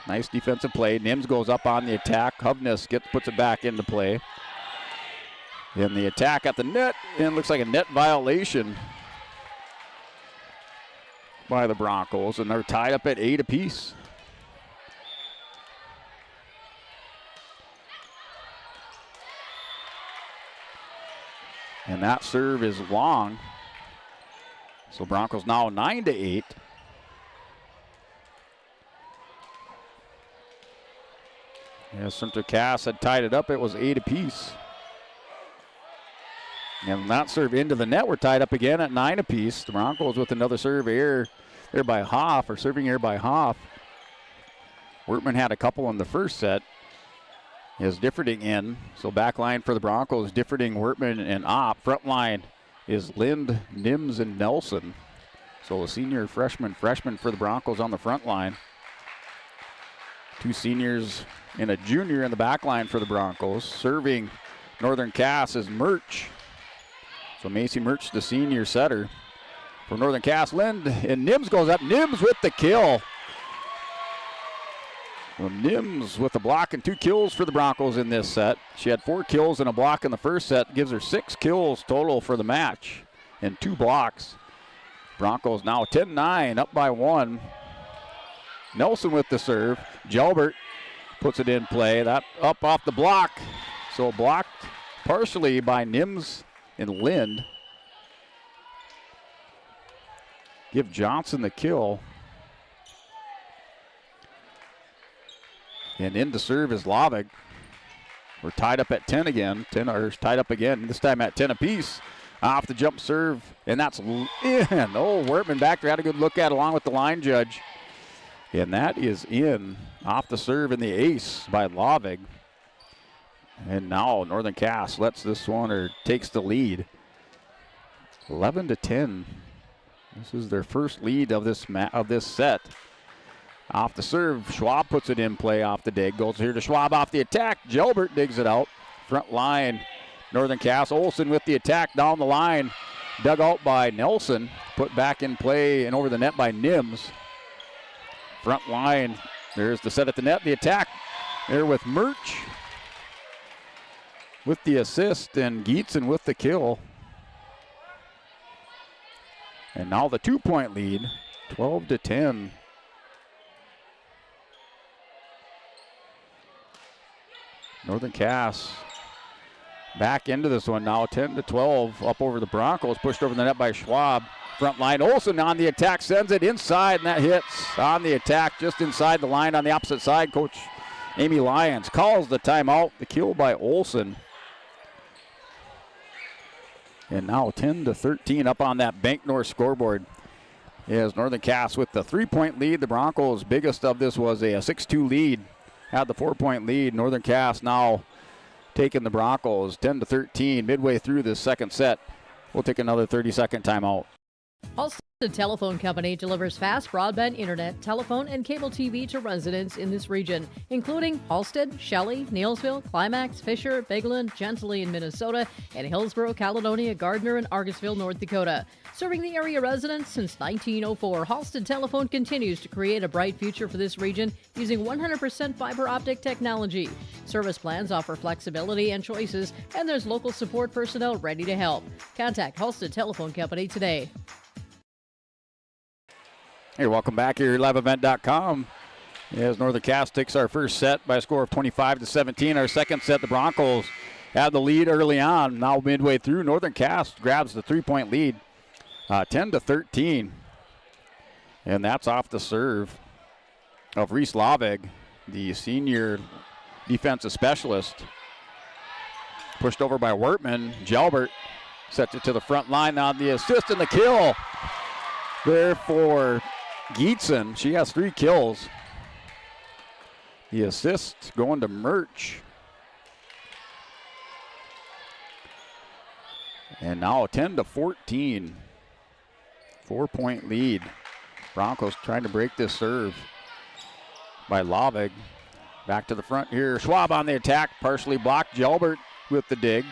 [SPEAKER 2] Nice defensive play. Nims goes up on the attack. Hubness puts it back into play. And the attack at the net, and looks like a net violation by the Broncos, and they're tied up at 8 apiece. And that serve is long. So Broncos now 9-8. As Central Cass had tied it up, it was 8 apiece. And that serve into the net, we're tied up again at 9 apiece. The Broncos with another serve error there by Hoff, or serving error by Hoff. Wortman had a couple in the first set. Is Differding in. So back line for the Broncos, Differding, Wortman, and Opp. Front line is Lind, Nims, and Nelson. So a senior, freshman for the Broncos on the front line. 2 seniors and a junior in the back line for the Broncos. Serving Northern Cass is Murch. So Macy Murch, the senior setter for Northern Cass. Lind, and Nims goes up. Nims with the kill. Well, Nims with a block and 2 kills for the Broncos in this set. She had 4 kills and a block in the first set. Gives her 6 kills total for the match and 2 blocks. Broncos now 10-9, up by 1. Nelson with the serve. Gelbert puts it in play. That up off the block. So blocked partially by Nims and Lind. Give Johnson the kill. And in to serve is Lavig. We're tied up at 10 again. Tied up again, this time at 10 apiece. Off the jump serve, and that's in. Oh, Wortman back there had a good look at it along with the line judge. And that is in. Off the serve and the ace by Lavig. And now Northern Cass lets this one, or takes the lead. 11-10. This is their first lead of this set. Off the serve, Schwab puts it in play off the dig. Goes here to Schwab off the attack. Gelbert digs it out. Front line, Northern Cass. Olsen with the attack down the line. Dug out by Nelson. Put back in play and over the net by Nims. Front line, there's the set at the net. The attack there with Murch with the assist, and Gietzen with the kill. And now the 2-point lead, 12-10. Northern Cass back into this one now, 10-12, up over the Broncos, pushed over the net by Schwab. Front line, Olsen on the attack, sends it inside, and that hits on the attack just inside the line on the opposite side. Coach Amy Lyons calls the timeout, the kill by Olsen. And now 10-13 up on that Bank North scoreboard is Northern Cass with the 3-point lead. The Broncos' biggest of this was a 6-2 lead, had the 4-point lead. Northern Cass now taking the Broncos 10-13 midway through this second set. We'll take another 30-second timeout.
[SPEAKER 15] Halstead Telephone Company delivers fast broadband internet, telephone, and cable TV to residents in this region, including Halstead, Shelley, Neilsville, Climax, Fisher, Bigland, Gentilly in Minnesota, and Hillsborough, Caledonia, Gardner, and Argusville, North Dakota. Serving the area residents since 1904, Halstead Telephone continues to create a bright future for this region using 100% fiber optic technology. Service plans offer flexibility and choices, and there's local support personnel ready to help. Contact Halstead Telephone Company today.
[SPEAKER 2] Hey, welcome back here at liveevent.com. As Northern Cass takes our first set by a score of 25-17. Our second set, the Broncos had the lead early on. Now midway through, Northern Cass grabs the 3-point lead, 10-13. And that's off the serve of Reese Lavig, the senior defensive specialist. Pushed over by Wertman. Jalbert sets it to the front line on the assist and the kill there for Geetson. She has 3 kills. The assist going to Murch. And now 10-14. 4-point lead. Broncos trying to break this serve by Lavig. Back to the front here. Schwab on the attack, partially blocked. Jalbert with the dig.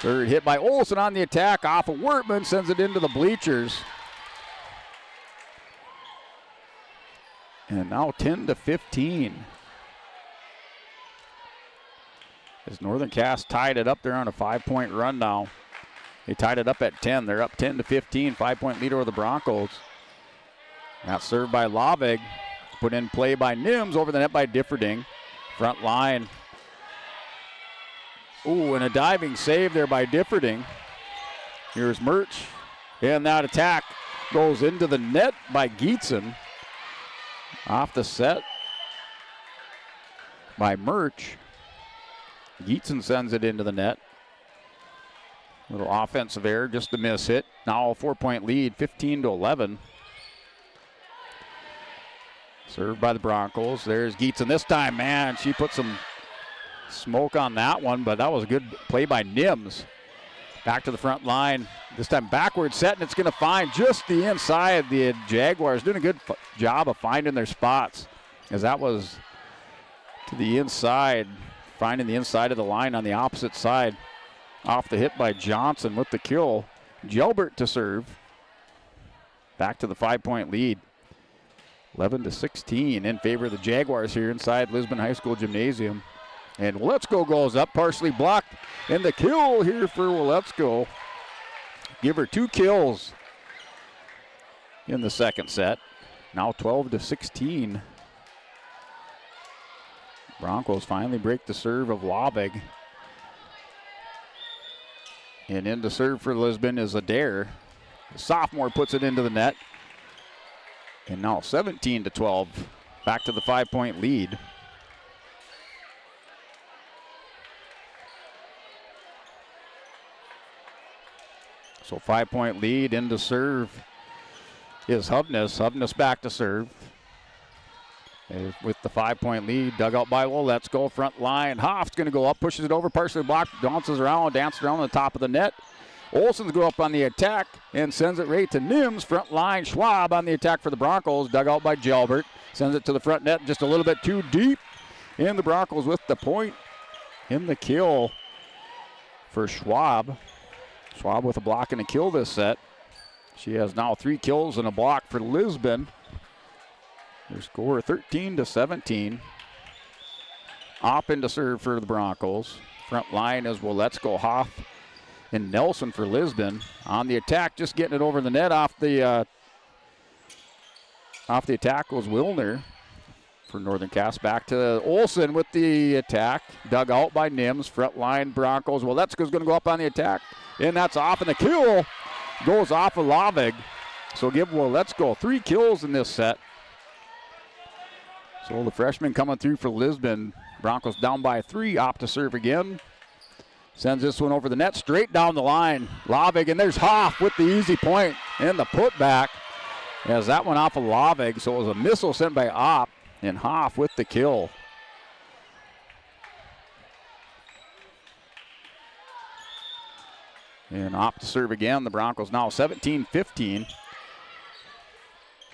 [SPEAKER 2] Third hit by Olsen on the attack, off of Wertman, sends it into the bleachers. And now 10-15. As Northern Cass tied it up, they're on a 5-point run now. They tied it up at 10. They're up 10-15, 5-point lead over the Broncos. Now served by Lavig. Put in play by Nims, over the net by Differding. Front line. Ooh, and a diving save there by Differding. Here's Murch. And that attack goes into the net by Geetson. Off the set by Murch. Geetson sends it into the net. Little offensive error, just a miss hit. Now a 4-point lead, 15-11. Served by the Broncos. There's Geetson this time, man. She put some smoke on that one, but that was a good play by Nims. Back to the front line. This time backward set, and it's going to find just the inside. The Jaguars doing a good job of finding their spots, as that was to the inside, finding the inside of the line on the opposite side. Off the hit by Johnson with the kill. Gilbert to serve. Back to the 5-point lead. 11-16 in favor of the Jaguars here inside Lisbon High School Gymnasium. And Waletzko goes up, partially blocked, and the kill here for Waletzko. Give her 2 kills in the second set. Now 12-16. Broncos finally break the serve of Lavig. And in to serve for Lisbon is Adair. The sophomore puts it into the net. And now 17-12. Back to the 5-point lead. So 5-point lead. In to serve is Hovness. Hovness back to serve. With the 5-point lead, dug out by Let's Go front line. Hoff's going to go up, pushes it over, partially blocked, dances around on the top of the net. Olsen's go up on the attack and sends it right to Nims. Front line, Schwab on the attack for the Broncos, dug out by Jalbert. Sends it to the front net, just a little bit too deep. And the Broncos with the point in the kill for Schwab. Schwab with a block and a kill this set. She has now 3 kills and a block for Lisbon. Their score 13-17. Oppen to serve for the Broncos. Front line is Waletzko, Hoff, and Nelson for Lisbon. On the attack, just getting it over the net off the attack was Wilner. for Northern Cass. Back to Olsen with the attack. Dug out by Nims. Front line Broncos. Waletsko's going to go up on the attack. And that's off. And the kill goes off of Lavig. So give Waletsko 3 kills in this set. So the freshman coming through for Lisbon. Broncos down by 3. Opt to serve again. Sends this one over the net. Straight down the line. Lavig. And there's Hoff with the easy point. And the putback. As that one off of Lavig. So it was a missile sent by Opt. And Hoff with the kill. And Opt to serve again. The Broncos now 17-15.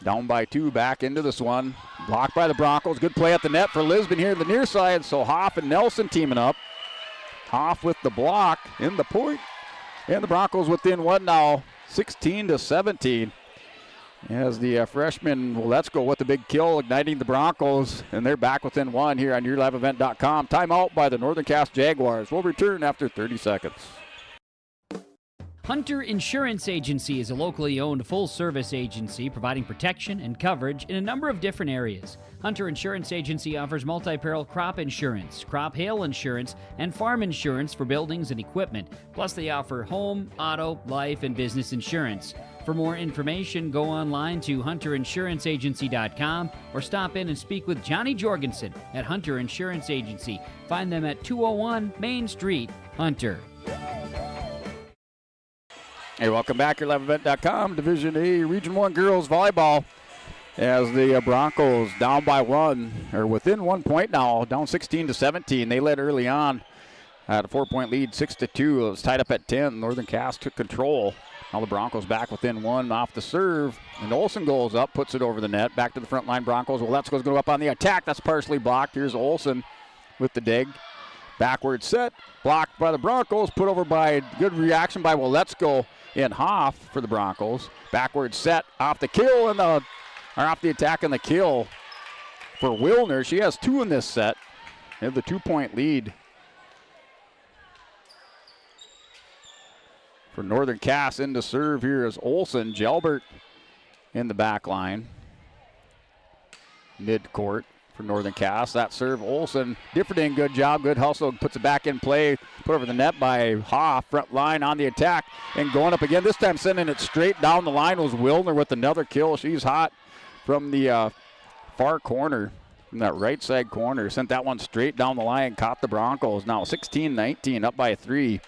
[SPEAKER 2] Down by 2, back into this one. Blocked by the Broncos. Good play at the net for Lisbon here in the near side. So Hoff and Nelson teaming up. Hoff with the block in the point. And the Broncos within 1 now, 16-17. As the freshman, let's go with the big kill, igniting the Broncos. And they're back within 1 here on YourLiveEvent.com. Timeout by the Northern Cass Jaguars. We'll return after 30 seconds.
[SPEAKER 16] Hunter Insurance Agency is a locally owned full-service agency providing protection and coverage in a number of different areas. Hunter Insurance Agency offers multi-peril crop insurance, crop hail insurance, and farm insurance for buildings and equipment. Plus, they offer home, auto, life, and business insurance. For more information, go online to hunterinsuranceagency.com or stop in and speak with Johnny Jorgensen at Hunter Insurance Agency. Find them at 201 Main Street, Hunter.
[SPEAKER 2] Hey, welcome back. YourLiveEvent.com. Division A Region 1 Girls Volleyball. As the Broncos down by 1, or within 1 point now, down 16-17. They led early on. Had a 4-point lead, 6-2. It was tied up at 10. Northern Cass took control. Now the Broncos back within 1 off the serve. And Olsen goes up, puts it over the net. Back to the front line Broncos. Waletsko's going to go up on the attack. That's partially blocked. Here's Olsen with the dig. Backward set. Blocked by the Broncos. Put over by good reaction by Waletsko and Hoff for the Broncos. Backward set off the kill and off the attack and the kill for Wilner. She has 2 in this set. They have the 2-point lead. For Northern Cass, in to serve here is Olsen. Gelbert in the back line. Mid-court for Northern Cass. That serve, Olsen. Different, good job, good hustle. Puts it back in play. Put over the net by Hoff. Front line on the attack. And going up again. This time sending it straight down the line was Wilner with another kill. She's hot from the far corner. From that right side corner. Sent that one straight down the line. Caught the Broncos. Now 16-19. Up by 3.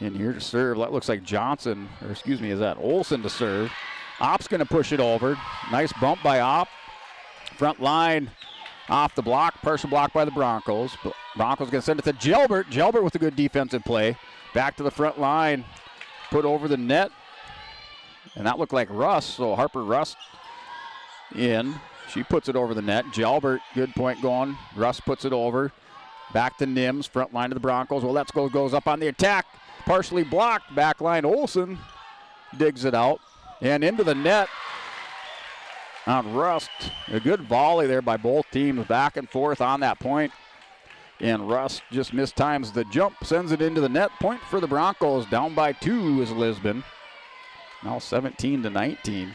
[SPEAKER 2] In here to serve, that looks like Johnson, or excuse me, is that Olsen to serve. Op's going to push it over. Nice bump by Op. Front line off the block, partial block by the Broncos. Broncos going to send it to Gelbert. Gelbert with a good defensive play. Back to the front line, put over the net. And that looked like Russ, so Harper Russ in. She puts it over the net. Gelbert, good point going. Russ puts it over. Back to Nims, front line of the Broncos. Well, let's go, goes up on the attack. Partially blocked, back line Olsen digs it out and into the net on Rust. A good volley there by both teams, back and forth on that point. And Rust just mistimes the jump, sends it into the net. Point for the Broncos, down by 2 is Lisbon. Now 17-19.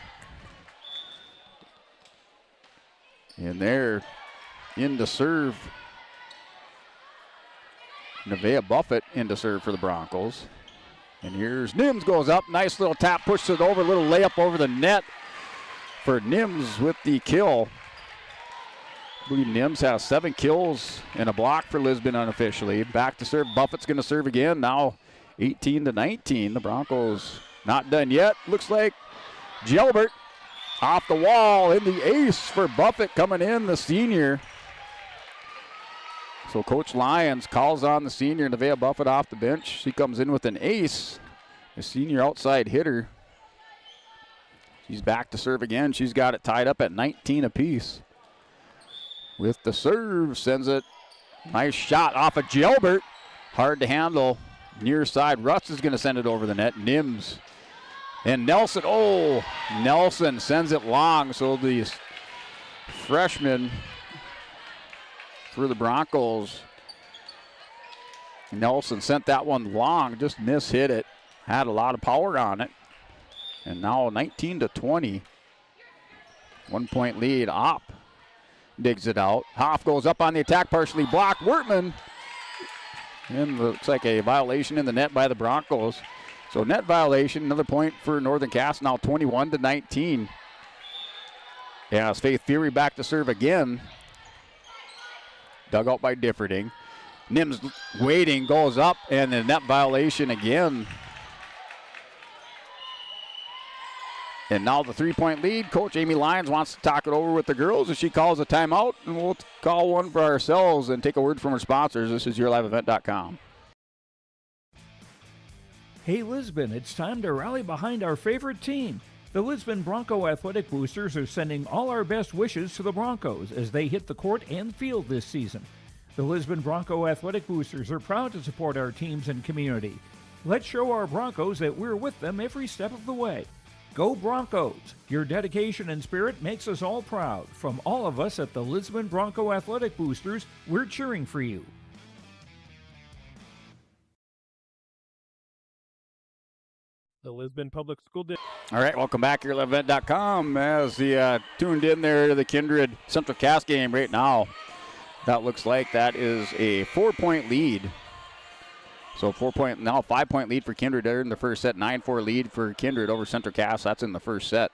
[SPEAKER 2] And they're in to serve. Nevaeh Buffett in to serve for the Broncos. And here's Nims goes up. Nice little tap, pushes it over. Little layup over the net for Nims with the kill. I believe Nims has 7 kills and a block for Lisbon unofficially. Back to serve. Buffett's going to serve again. Now 18-19. The Broncos not done yet. Looks like Gelbert off the wall in the ace for Buffett coming in, the senior. So Coach Lyons calls on the senior, Nevaeh Buffett, off the bench. She comes in with an ace, a senior outside hitter. She's back to serve again. She's got it tied up at 19 apiece. With the serve, sends it. Nice shot off of Gelbert. Hard to handle. Near side, Russ is going to send it over the net. Nims. And Nelson, Nelson sends it long. So the freshman for the Broncos, Nelson sent that one long, just mishit it. Had a lot of power on it. And now 19-20. 1 point lead. Opp digs it out. Hoff goes up on the attack, partially blocked. Wortman, and looks like a violation in the net by the Broncos. So net violation, another point for Northern Cass, now 21-19. Yeah, it's Faith Fury back to serve again. Dug out by Differding. Nims waiting, goes up, and the net violation again. And now the 3-point lead. Coach Amy Lyons wants to talk it over with the girls as she calls a timeout, and we'll call one for ourselves and take a word from our sponsors. This is YourLiveEvent.com.
[SPEAKER 14] Hey Lisbon, it's time to rally behind our favorite team. The Lisbon Bronco Athletic Boosters are sending all our best wishes to the Broncos as they hit the court and field this season. The Lisbon Bronco Athletic Boosters are proud to support our teams and community. Let's show our Broncos that we're with them every step of the way. Go Broncos! Your dedication and spirit makes us all proud. From all of us at the Lisbon Bronco Athletic Boosters, we're cheering for you.
[SPEAKER 17] The Lisbon Public School District.
[SPEAKER 2] All right, welcome back here at YourLiveEvent.com as you tuned in there to the Kindred Central Cass game right now. That looks like that is a 4-point lead. So 5-point lead for Kindred there in the first set. 9-4 lead for Kindred over Central Cass. That's in the first set.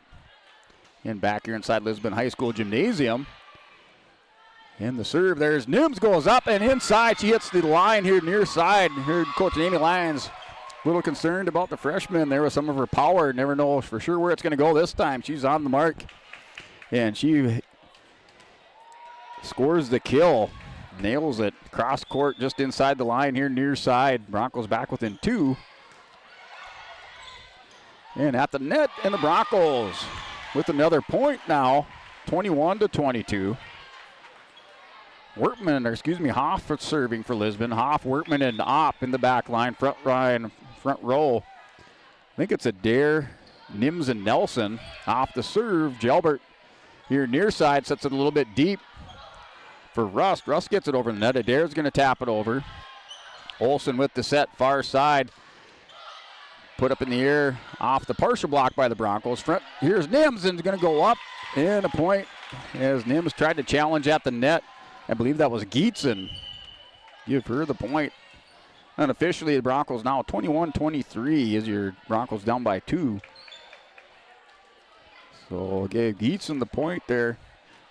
[SPEAKER 2] And back here inside Lisbon High School Gymnasium. And the serve, there's Nims, goes up and inside. She hits the line here near side. Here Coach Amy Lyons a little concerned about the freshman there with some of her power. Never know for sure where it's going to go this time. She's on the mark. And she scores the kill. Nails it. Cross court just inside the line here near side. Broncos back within 2. And at the net, and the Broncos with another point now. 21-22. Hoff for serving for Lisbon. Hoff, Wortman, and Opp in the back line, front row. I think it's Adair, Nims, and Nelson. Off the serve. Gelbert here near side sets it a little bit deep for Rust. Rust gets it over the net. Adair's going to tap it over. Olsen with the set, far side. Put up in the air off the partial block by the Broncos. Here's Nims, and going to go up. And a point as Nims tried to challenge at the net. I believe that was Geetson. Give her the point. Unofficially, the Broncos now 21-23 as your Broncos down by 2. So gave Geetson the point there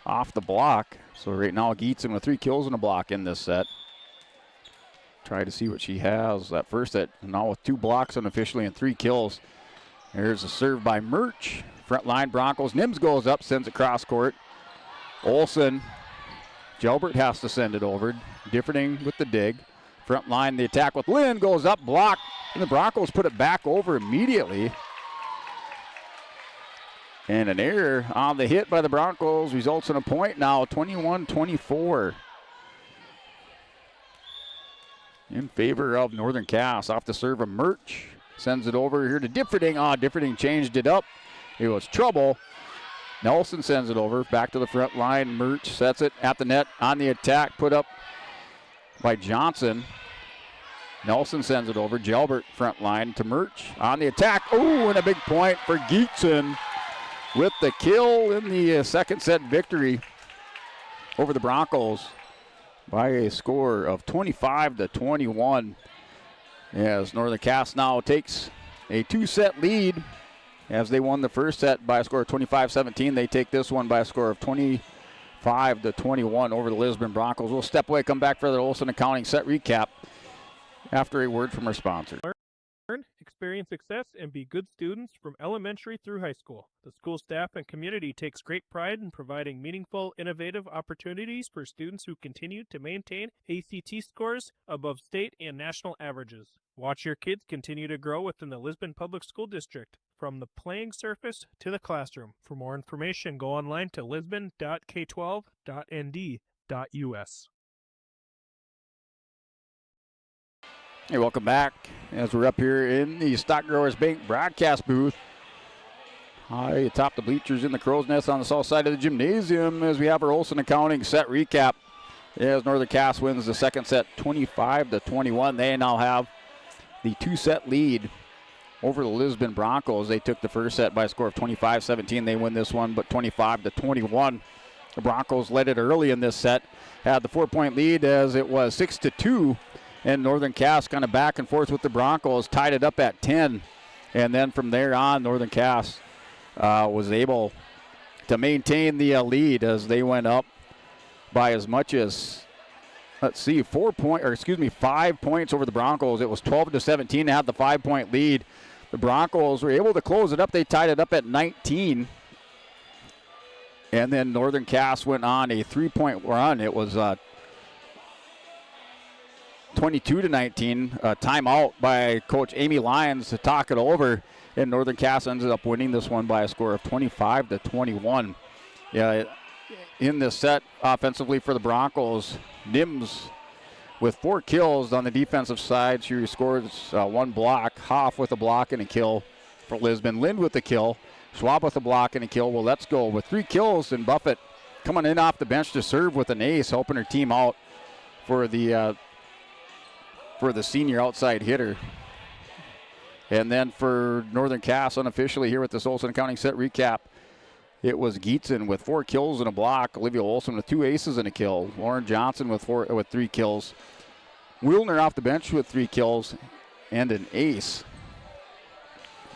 [SPEAKER 2] off the block. So right now Geetson with 3 kills and a block in this set. Try to see what she has. That first set now with 2 blocks unofficially and 3 kills. There's a serve by Murch. Front line Broncos. Nims goes up, sends it cross court. Olsen. Gelbert has to send it over. Differding with the dig. Front line, the attack with Lynn goes up, blocked, and the Broncos put it back over immediately. And an error on the hit by the Broncos results in a point now, 21-24. In favor of Northern Cass. Off the serve of Murch. Sends it over here to Differding. Differding changed it up. It was trouble. Nelson sends it over, back to the front line. Murch sets it at the net on the attack, put up by Johnson. Nelson sends it over. Gelbert front line to Murch on the attack. Oh, and a big point for Geetson with the kill in the second set victory over the Broncos by a score of 25-21. As Northern Cass now takes a 2-set lead. As they won the first set by a score of 25-17, they take this one by a score of 25-21 over the Lisbon Broncos. We'll step away, come back for the Olsen Accounting set recap after a word from our sponsor.
[SPEAKER 17] Learn, experience success, and be good students from elementary through high school. The school staff and community takes great pride in providing meaningful, innovative opportunities for students who continue to maintain ACT scores above state and national averages. Watch your kids continue to grow within the Lisbon Public School District, from the playing surface to the classroom. For more information, go online to lisbon.k12.nd.us.
[SPEAKER 2] Hey, welcome back as we're up here in the Stock Growers Bank broadcast booth. High atop the bleachers in the Crow's Nest on the south side of the gymnasium as we have our Olsen Accounting set recap. As Northern Cass wins the second set 25-21. They now have the 2-set lead over the Lisbon Broncos. They took the first set by a score of 25-17. They win this one, but 25-21 The Broncos led it early in this set, had the 4-point lead as it was 6-2, and Northern Cass kind of back and forth with the Broncos, tied it up at 10, and then from there on, Northern Cass was able to maintain the lead as they went up by as much as, 5 points over the Broncos. It was 12-17 to have the 5-point lead. The Broncos were able to close it up. They tied it up at 19. And then Northern Cass went on a 3-point run. It was 22-19. Timeout by Coach Amy Lyons to talk it over. And Northern Cass ended up winning this one by a score of 25-21. Yeah, in this set, offensively for the Broncos, Nims with 4 kills on the defensive side. She scores 1 block. Hoff with a block and a kill for Lisbon. Lind with the kill. Schwab with a block and a kill. Well, let's go with 3 kills, and Buffett coming in off the bench to serve with an ace, helping her team out for the senior outside hitter. And then for Northern Cass, unofficially here with this Olson Accounting set recap, it was Gietzen with 4 kills and a block. Olivia Olson with 2 aces and a kill. Lauren Johnson with 3 kills. Wilner off the bench with 3 kills and an ace.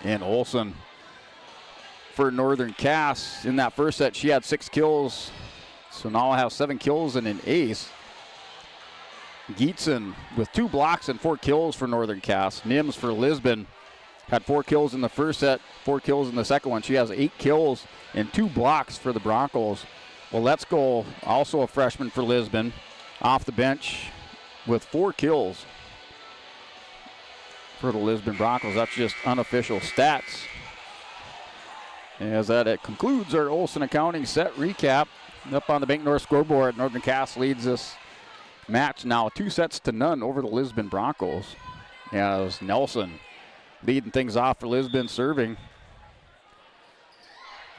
[SPEAKER 2] And Olson for Northern Cass in that first set, she had 6 kills. So now I have 7 kills and an ace. Gietzen with 2 blocks and 4 kills for Northern Cass. Nims for Lisbon had 4 kills in the first set, 4 kills in the second one. She has 8 kills and 2 blocks for the Broncos. Well, let's go. Also a freshman for Lisbon off the bench with 4 kills for the Lisbon Broncos. That's just unofficial stats. As that concludes our Olson Accounting set recap. Up on the Bank North scoreboard, Northern Cass leads this match now 2-0 over the Lisbon Broncos. As Nelson leading things off for Lisbon serving.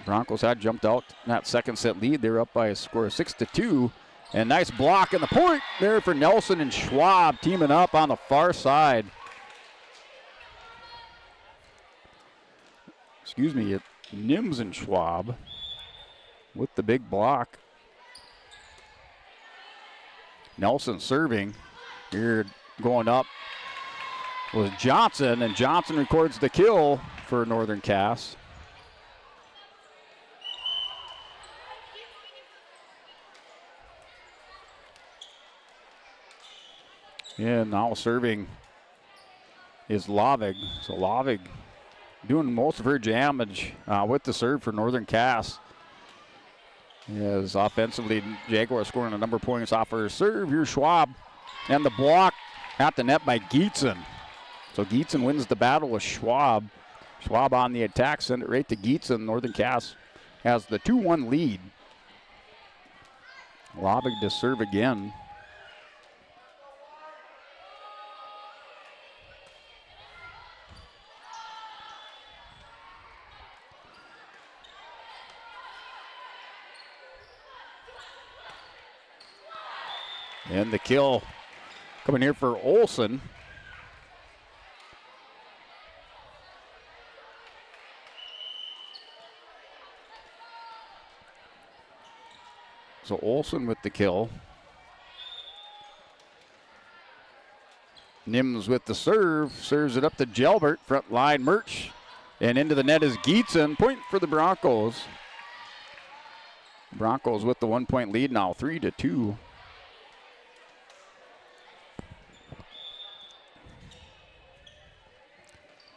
[SPEAKER 2] Broncos had jumped out in that second set lead. They're up by a score of 6-2. And nice block in the point there for Nelson and Schwab teaming up on the far side. Nims and Schwab with the big block. Nelson serving. Here going up was Johnson, and Johnson records the kill for Northern Cass. And now serving is Lovig. So Lovig doing most of her damage with the serve for Northern Cass. As offensively, Jaguar scoring a number of points off her serve. Here's Schwab. And the block at the net by Gietzen. So Gietzen wins the battle with Schwab. Schwab on the attack, send it right to Gietzen. Northern Cass has the 2-1 lead. Lovig to serve again. And the kill coming here for Olson. So Olson with the kill. Nims with the serve. Serves it up to Gelbert. Front line Murch. And into the net is Gietzen. Point for the Broncos. Broncos with the 1-point lead now, 3-2.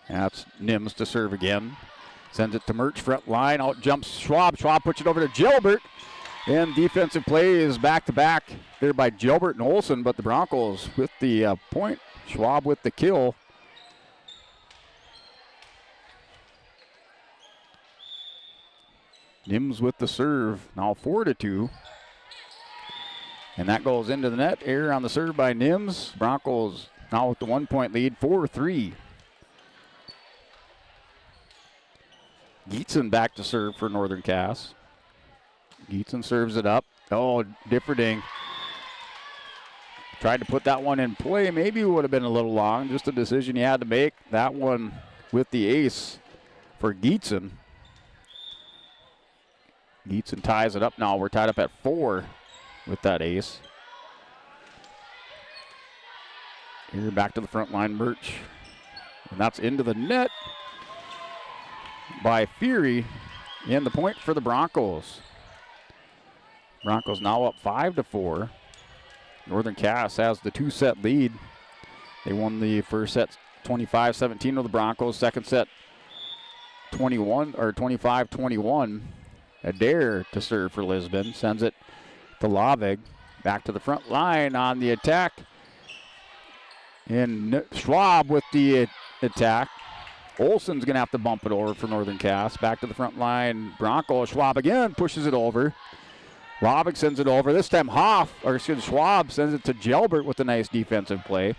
[SPEAKER 2] That's Nims to serve again. Sends it to Murch, front line. Out jumps Schwab. Schwab puts it over to Gilbert. And defensive play is back-to-back there by Gilbert and Olson, but the Broncos with the point. Schwab with the kill. Nims with the serve. Now 4-2. And that goes into the net. Error on the serve by Nims. Broncos now with the 1-point lead, 4-3. Gietzen back to serve for Northern Cass. Gietzen serves it up. Oh, Differding tried to put that one in play. Maybe it would have been a little long. Just a decision he had to make. That one with the ace for Gietzen. Geetson ties it up now. We're tied up at 4 with that ace. Here back to the front line, Birch. And that's into the net by Fury. And the point for the Broncos. Broncos now up 5-4. Northern Cass has the 2-set lead. They won the first set 25-17 of the Broncos. Second set 25-21. Adair to serve for Lisbon. Sends it to Lavig. Back to the front line on the attack. And Schwab with the attack. Olsen's going to have to bump it over for Northern Cass. Back to the front line. Broncos. Schwab again pushes it over. Lavig sends it over. This time Schwab sends it to Gelbert with a nice defensive play.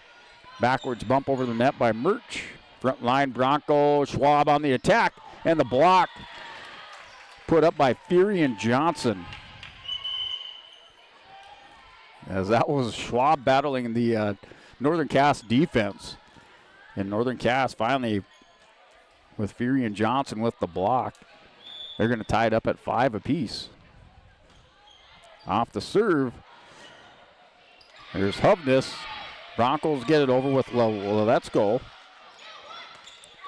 [SPEAKER 2] Backwards bump over the net by Murch. Front line Bronco. Schwab on the attack. And the block put up by Fury and Johnson. As that was Schwab battling the Northern Cass defense. And Northern Cass finally, with Fury and Johnson with the block, they're going to tie it up at 5 apiece. Off the serve, there's Hovness. Broncos get it over with Let's Go.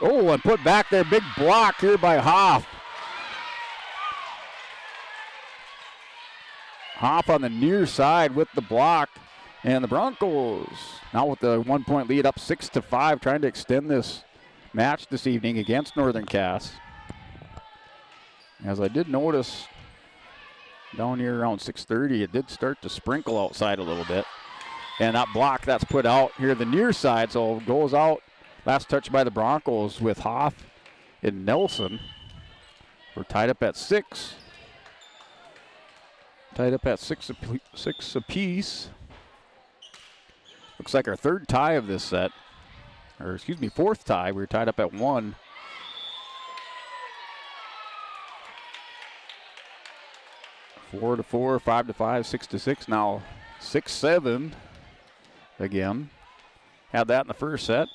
[SPEAKER 2] Oh, and put back there, big block here by Hoff. Hoff on the near side with the block. And the Broncos now with the 1-point lead up 6-5, trying to extend this match this evening against Northern Cass. As I did notice down here around 6:30, it did start to sprinkle outside a little bit. And that block that's put out here the near side, so it goes out. Last touch by the Broncos with Hoff and Nelson. We're tied up at 6. Tied up at 6 apiece. Looks like our third tie of this set. Or excuse me, fourth tie. We're tied up at 1. Four to 4, 5 to 5, 6 to 6. Now 6-7 again. Had that in the first set.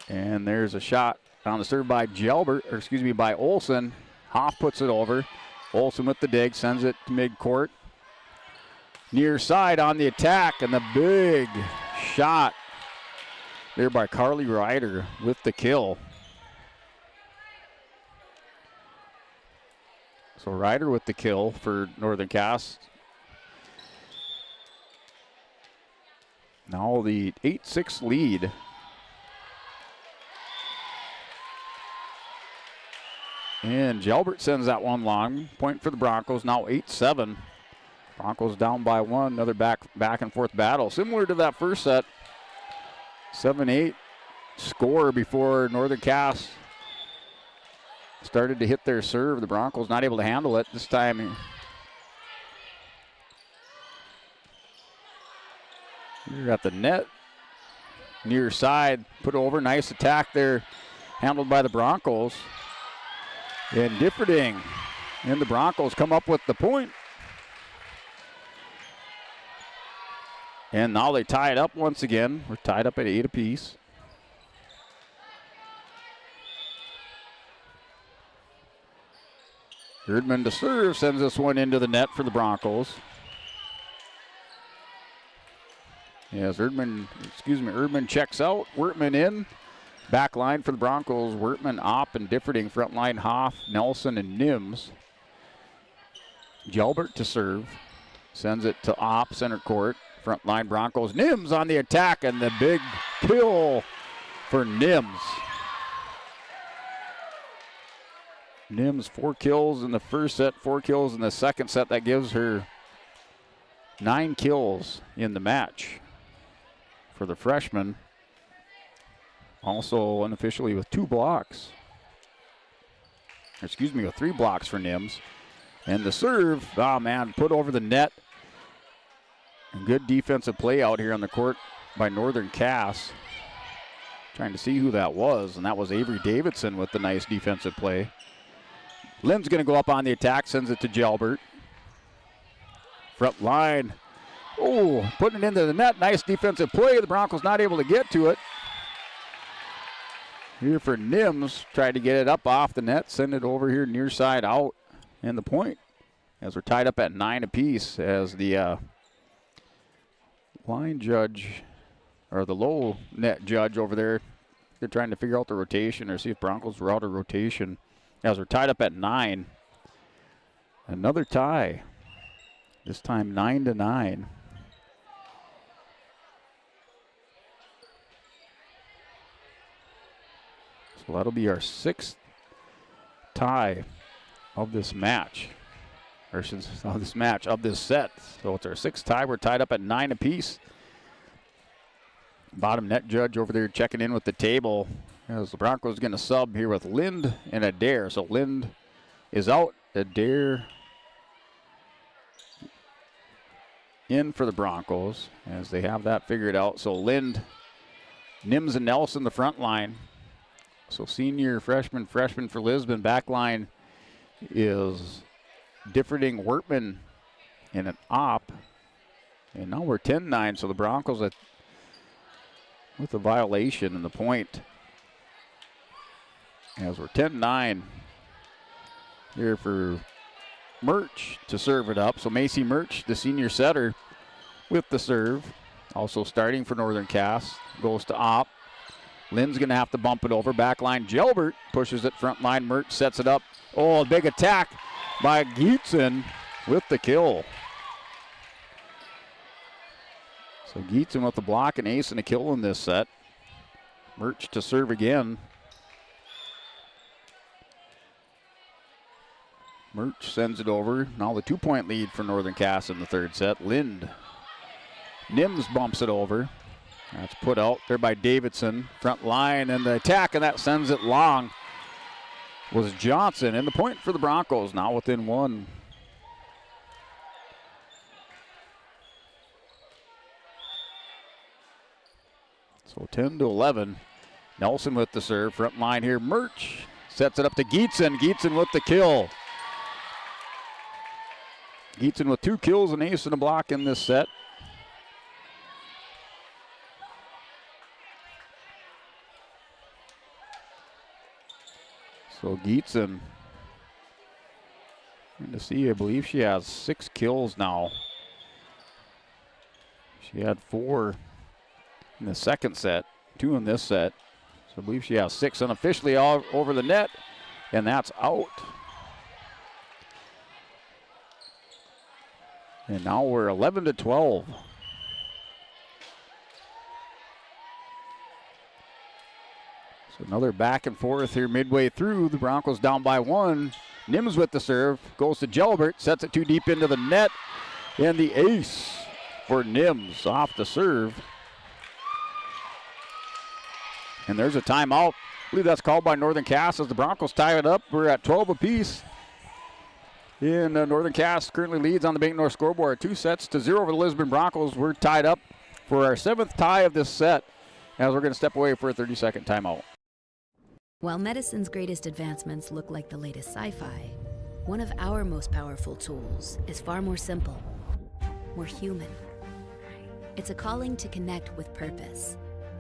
[SPEAKER 2] And there's a shot on the serve by by Olsen. Hoff puts it over. Olsen with the dig, sends it to midcourt. Near side on the attack, and the big shot there by Carly Ryder with the kill. So Ryder with the kill for Northern Cass. Now the 8-6 lead. And Gelbert sends that one long. Point for the Broncos, now 8-7. Broncos down by 1, another back and forth battle. Similar to that first set. 7-8 score before Northern Cass started to hit their serve. The Broncos not able to handle it this time. You're at the net. Near side, put over, nice attack there, handled by the Broncos. And Differding and the Broncos come up with the point. And now they tie it up once again. We're tied up at 8 apiece. Erdman to serve, sends this one into the net for the Broncos. Yes, Erdman checks out. Wertman in. Back line for the Broncos. Wertman, Opp, and Differding. Front line, Hoff, Nelson, and Nims. Gelbert to serve. Sends it to Opp, center court. Front line Broncos. Nims on the attack, and the big kill for Nims. Nims 4 kills in the first set, 4 kills in the second set. That gives her 9 kills in the match for the freshman. Also unofficially with 2 blocks. With 3 blocks for Nims. And the serve, put over the net. And good defensive play out here on the court by Northern Cass. Trying to see who that was, and that was Avery Davidson with the nice defensive play. Lynn's going to go up on the attack, sends it to Gelbert. Front line. Oh, putting it into the net. Nice defensive play. The Broncos not able to get to it. here for Nims. Tried to get it up off the net, send it over here near side out. And the point, as we're tied up at 9 apiece, as the line judge, or the low net judge over there, they're trying to figure out the rotation or see if Broncos were out of rotation. As we're tied up at 9. Another tie. This time 9-9. So that'll be our 6th tie of this match. Or of this set. So it's our 6th tie. We're tied up at 9 apiece. Bottom net judge over there checking in with the table. As the Broncos going to sub here with Lind and Adair. So Lind is out. Adair in for the Broncos as they have that figured out. So Lind, Nims, and Nelson the front line. So senior, freshman for Lisbon. Back line is Differding, Wertman, and an op. And now we're 10-9. So the Broncos with a violation in the point. As we're 10-9 here for Murch to serve it up. So Macy Murch, the senior setter, with the serve. Also starting for Northern Cass. Goes to op. Lynn's going to have to bump it over. Back line, Gilbert pushes it front line. Murch sets it up. Oh, a big attack by Gietzen with the kill. So Gietzen with the block, an ace and a kill in this set. Murch to serve again. Murch sends it over. Now the 2-point lead for Northern Cass in the third set. Lind. Nims bumps it over. That's put out there by Davidson. Front line and the attack, and that sends it long. Was Johnson. And the point for the Broncos now within 1. So 10-11. Nelson with the serve. Front line here. Murch sets it up to Gietzen. Gietzen with the kill. Gietzen with 2 kills, an ace and a block in this set. So Gietzen, to see, I believe she has 6 kills now. She had 4 in the second set, 2 in this set. So I believe she has 6 unofficially all over the net, and that's out. And now we're 11-12. So another back and forth here midway through. The Broncos down by 1. Nims with the serve. Goes to Gilbert. Sets it too deep into the net. And the ace for Nims off the serve. And there's a timeout. I believe that's called by Northern Cass as the Broncos tie it up. We're at 12 apiece. And Northern Cass currently leads on the Bank North scoreboard. 2-0 over the Lisbon Broncos. We're tied up for our 7th tie of this set as we're going to step away for a 30-second timeout.
[SPEAKER 18] While medicine's greatest advancements look like the latest sci-fi, one of our most powerful tools is far more simple, more human. It's a calling to connect with purpose.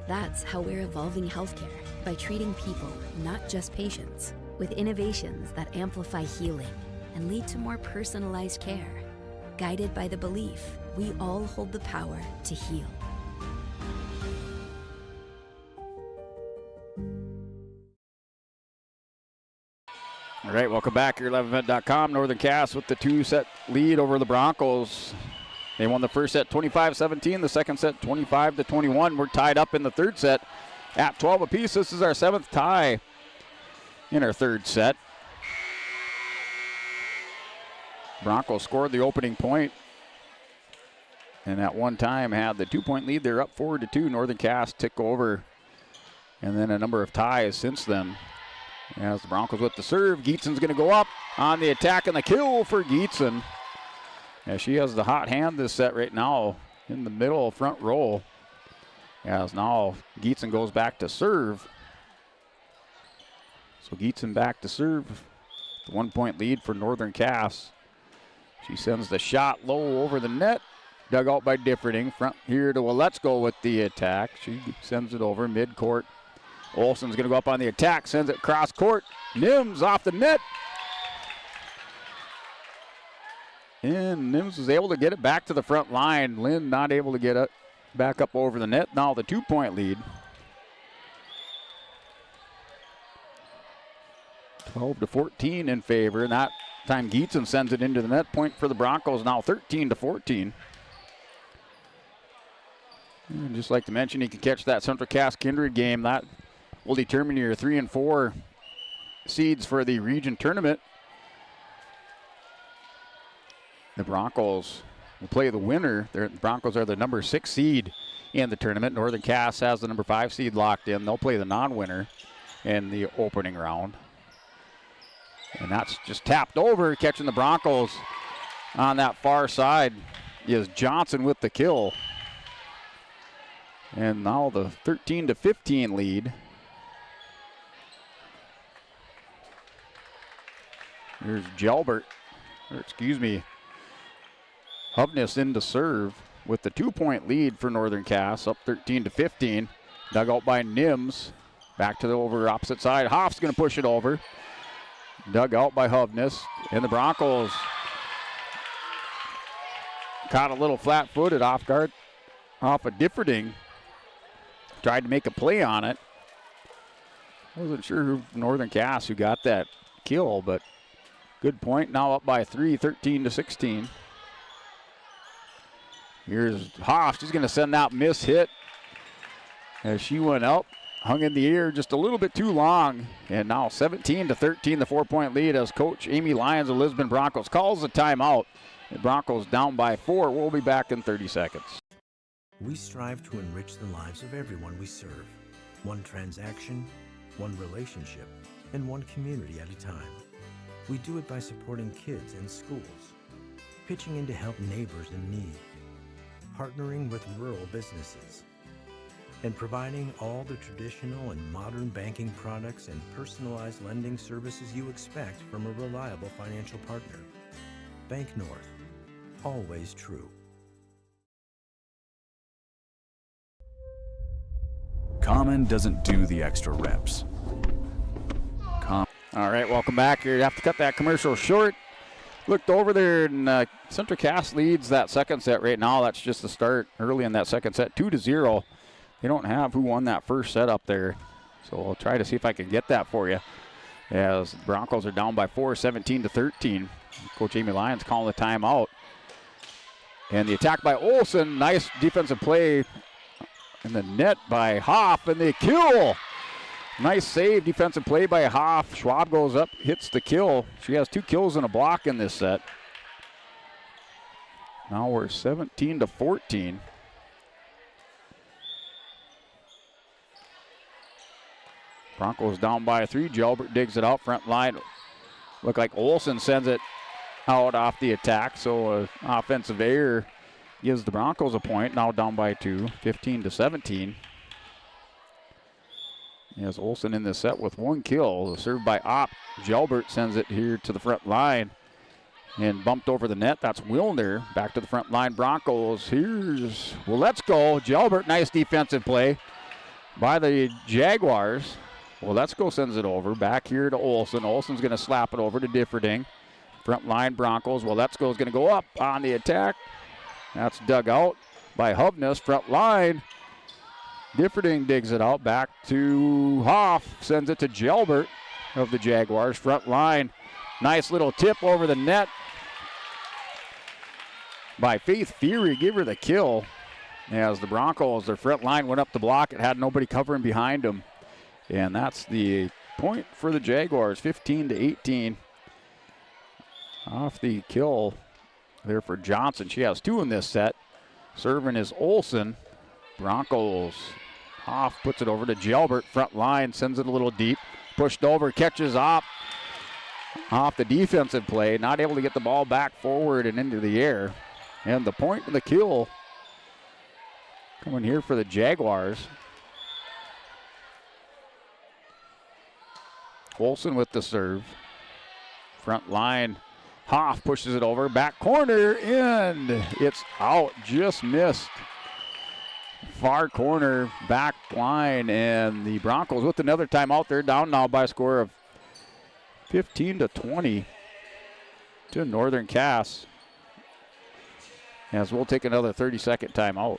[SPEAKER 18] That's how we're evolving healthcare, by treating people, not just patients, with innovations that amplify healing and lead to more personalized care, guided by the belief we all hold the power to heal.
[SPEAKER 2] All right, welcome back. Your 11event.com. Northern Cass with the 2-set lead over the Broncos. They won the first set 25-17, the second set 25-21. We're tied up in the third set at 12 apiece. This is our 7th tie in our third set. Broncos scored the opening point and at one time had the 2-point lead. They're up 4-2. Northern Cass took over, and then a number of ties since then. As the Broncos with the serve, Gietzen's going to go up on the attack and the kill for Gietzen. As she has the hot hand this set right now in the middle front row. As now Gietzen goes back to serve. So Gietzen back to serve. The 1-point lead for Northern Cass. She sends the shot low over the net. Dug out by Differding. Front here to Let's Go with the attack. She sends it over midcourt Olsen's going to go up on the attack, sends it cross court. Nims off the net. And Nims was able to get it back to the front line. Lynn not able to get it back up over the net. Now the 2-point lead. 12-14 in favor. And that time Gietzen sends it into the net. Point for the Broncos now 13-14. And just like to mention, you can catch that Central Cass Kindred game. That will determine your 3 and 4 seeds for the region tournament. The Broncos will play the winner. The Broncos are the number 6 seed in the tournament. Northern Cass has the number 5 seed locked in. They'll play the non-winner in the opening round. And that's just tapped over. Catching the Broncos on that far side is Johnson with the kill. And now the 13-15 lead. Here's Hovness in to serve with the 2-point lead for Northern Cass, up 13-15. Dug out by Nims. Back to the over opposite side. Hoff's going to push it over. Dug out by Hovness. And the Broncos caught a little flat-footed off guard off of Differding. Tried to make a play on it. Wasn't sure who Northern Cass who got that kill, but good point. Now up by 3, 13-16. Here's Hoff. She's going to send that miss hit as she went up. Hung in the air just a little bit too long. And now 17-13, the 4-point lead as Coach Amy Lyons of Lisbon Broncos calls the timeout. The Broncos down by 4. We'll be back in 30 seconds.
[SPEAKER 19] We strive to enrich the lives of everyone we serve. One transaction, one relationship, and one community at a time. We do it by supporting kids and schools, pitching in to help neighbors in need, partnering with rural businesses, and providing all the traditional and modern banking products and personalized lending services you expect from a reliable financial partner. Bank North, always true.
[SPEAKER 20] Common doesn't do the extra reps.
[SPEAKER 2] All right, welcome back. You have to cut that commercial short. Looked over there, and Central Cass leads that second set right now. That's just the start early in that second set, 2-0. They don't have who won that first set up there, so I'll try to see if I can get that for you. As the Broncos are down by 4, 17-13. Coach Amy Lyons calling the timeout. And the attack by Olsen, nice defensive play in the net by Hoff, and the kill. Nice save, defensive play by Hoff. Schwab goes up, hits the kill. She has 2 kills and a block in this set. Now we're 17-14. Broncos down by 3. Gilbert digs it out front line. Look like Olsen sends it out off the attack, so an offensive error gives the Broncos a point. Now down by 2, 15-17. Yes, Olsen in this set with 1 kill. Served by Opp. Gilbert sends it here to the front line and bumped over the net. That's Wilner. Back to the front line. Broncos. Here's, well, let's go. Gilbert, nice defensive play by the Jaguars. Well, let's go sends it over. Back here to Olsen. Olsen's going to slap it over to Differding. Front line Broncos. Well, let's go is going to go up on the attack. That's dug out by Hovness. Front line. Differding digs it out. Back to Hoff. Sends it to Gilbert of the Jaguars. Front line. Nice little tip over the net by Faith Fury. Give her the kill. As the Broncos, their front line went up the block. It had nobody covering behind them. And that's the point for the Jaguars, 15-18. Off the kill there for Johnson. She has 2 in this set. Serving is Olsen. Broncos. Hoff puts it over to Gilbert. Front line, sends it a little deep. Pushed over, catches off the defensive play. Not able to get the ball back forward and into the air. And the point and the kill coming here for the Jaguars. Olsen with the serve. Front line. Hoff pushes it over. Back corner, and it's out. Just missed. far corner back line, and the Broncos with another timeout. They're down now by a score of 15-20 to Northern Cass, as we'll take another 30-second timeout.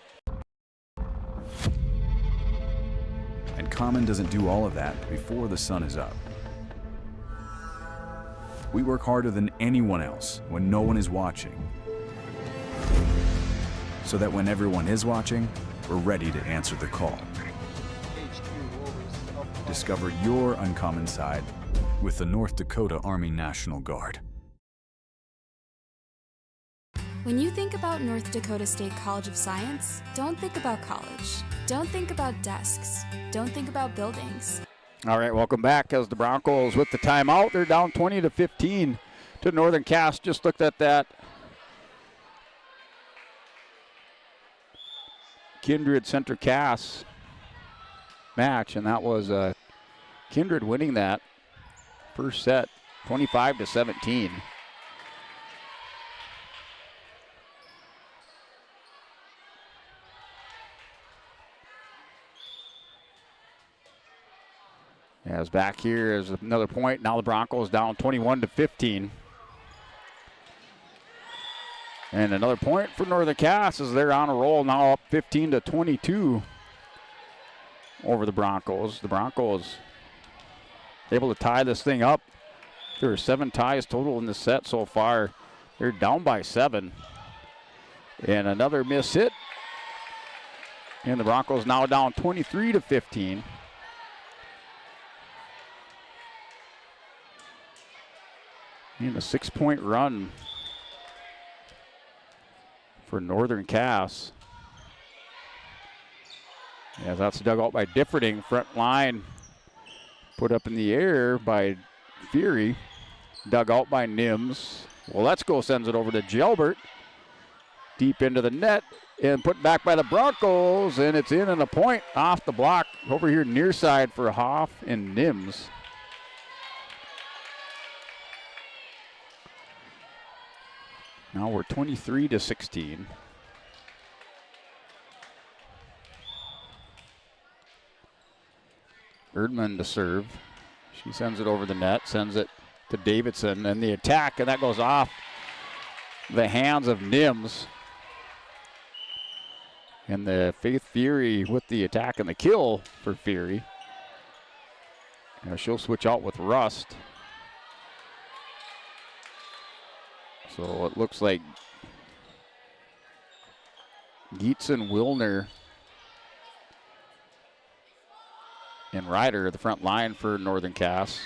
[SPEAKER 20] And Common doesn't do all of that before the sun is up. We work harder than anyone else when no one is watching, so that when everyone is watching, we're ready to answer the call. Discover your uncommon side with the North Dakota Army National Guard.
[SPEAKER 21] When you think about North Dakota State College of Science, don't think about college. Don't think about desks. Don't think about buildings.
[SPEAKER 2] All right, welcome back as the Broncos with the timeout. They're down 20-15 to Northern Cass. Just looked at that Kindred Center Cass match, and that was Kindred winning that first set 25-17. As back here is another point. Now the Broncos down 21-15. And another point for Northern Cass as they're on a roll now, up 15-22 over the Broncos. The Broncos able to tie this thing up. There are 7 ties total in this set so far. They're down by 7. And another miss hit. And the Broncos now down 23-15. And a 6-point run for Northern Cass. Yeah, that's dug out by Differding. Front line put up in the air by Fury. Dug out by Nims. Well, Let's Go sends it over to Gilbert. Deep into the net and put back by the Broncos. And it's in and a point off the block over here near side for Hoff and Nims. Now we're 23-16. Erdman to serve. She sends it over the net, sends it to Davidson, and the attack, and that goes off the hands of Nims. And the Faith Fury with the attack and the kill for Fury. And she'll switch out with Rust. So it looks like Gietzen, Wilner, and Ryder at the front line for Northern Cass.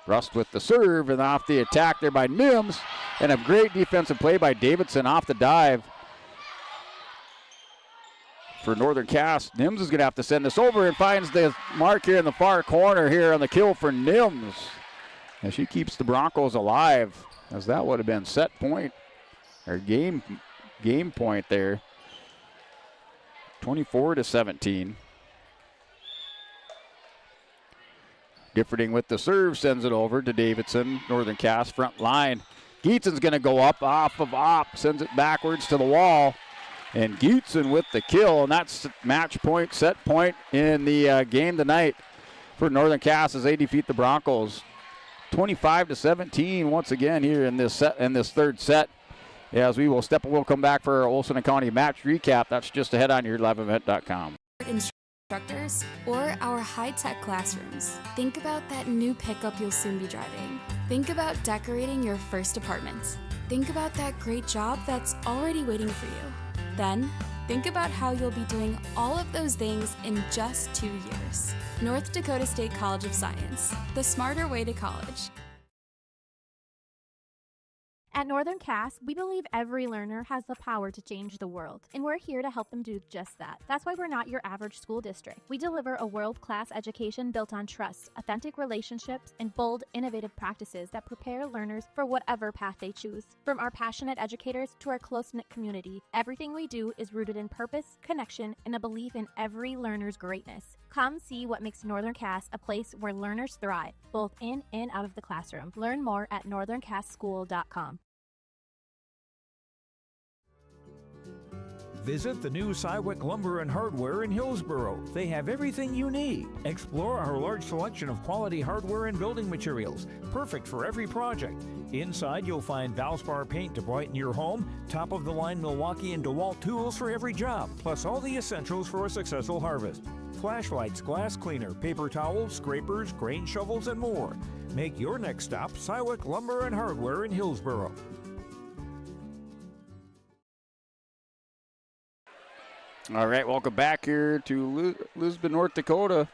[SPEAKER 2] Rust with the serve and off the attack there by Nims. And a great defensive play by Davidson off the dive for Northern Cass. Nims is going to have to send this over and finds the mark here in the far corner here on the kill for Nims. And she keeps the Broncos alive, as that would have been set point or game point there. 24-17. Differding with the serve, sends it over to Davidson. Northern Cass front line. Gietzen's going to go up off of Opp, sends it backwards to the wall. And Gietzen with the kill, and that's match point, set point in the game tonight for Northern Cass as they defeat the Broncos. 25-17 once again here in this set, in this third set. As we'll come back for our Olson County match recap. That's just ahead on your liveevent.com.
[SPEAKER 21] Instructors or our high-tech classrooms. Think about that new pickup you'll soon be driving. Think about decorating your first apartment. Think about that great job that's already waiting for you. Then, think about how you'll be doing all of those things in just 2 years. North Dakota State College of Science, the smarter way to college.
[SPEAKER 22] At Northern Cass, we believe every learner has the power to change the world, and we're here to help them do just that. That's why we're not your average school district. We deliver a world-class education built on trust, authentic relationships, and bold, innovative practices that prepare learners for whatever path they choose. From our passionate educators to our close-knit community, everything we do is rooted in purpose, connection, and a belief in every learner's greatness. Come see what makes Northern Cass a place where learners thrive, both in and out of the classroom. Learn more at northerncasschool.com.
[SPEAKER 14] Visit the new Cywick Lumber and Hardware in Hillsboro. They have everything you need. Explore our large selection of quality hardware and building materials, perfect for every project. Inside, you'll find Valspar paint to brighten your home, top-of-the-line Milwaukee and DeWalt tools for every job, plus all the essentials for a successful harvest. Flashlights, glass cleaner, paper towels, scrapers, grain shovels, and more. Make your next stop Cywick Lumber and Hardware in Hillsboro.
[SPEAKER 2] All right, welcome back here to Lisbon, North Dakota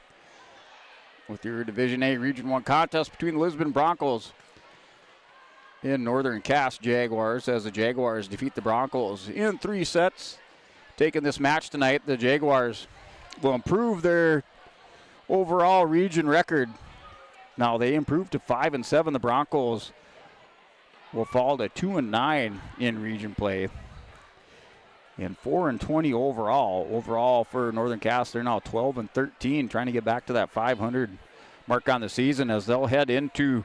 [SPEAKER 2] with your Division A Region 1 contest between the Lisbon Broncos and Northern Cass Jaguars, as the Jaguars defeat the Broncos in 3 sets. Taking this match tonight, the Jaguars will improve their overall region record. Now they improved to 5-7. The Broncos will fall to 2-9 in region play. And 4-20 overall. Overall for Northern Cass, they're now 12-13, trying to get back to that 500 mark on the season as they'll head into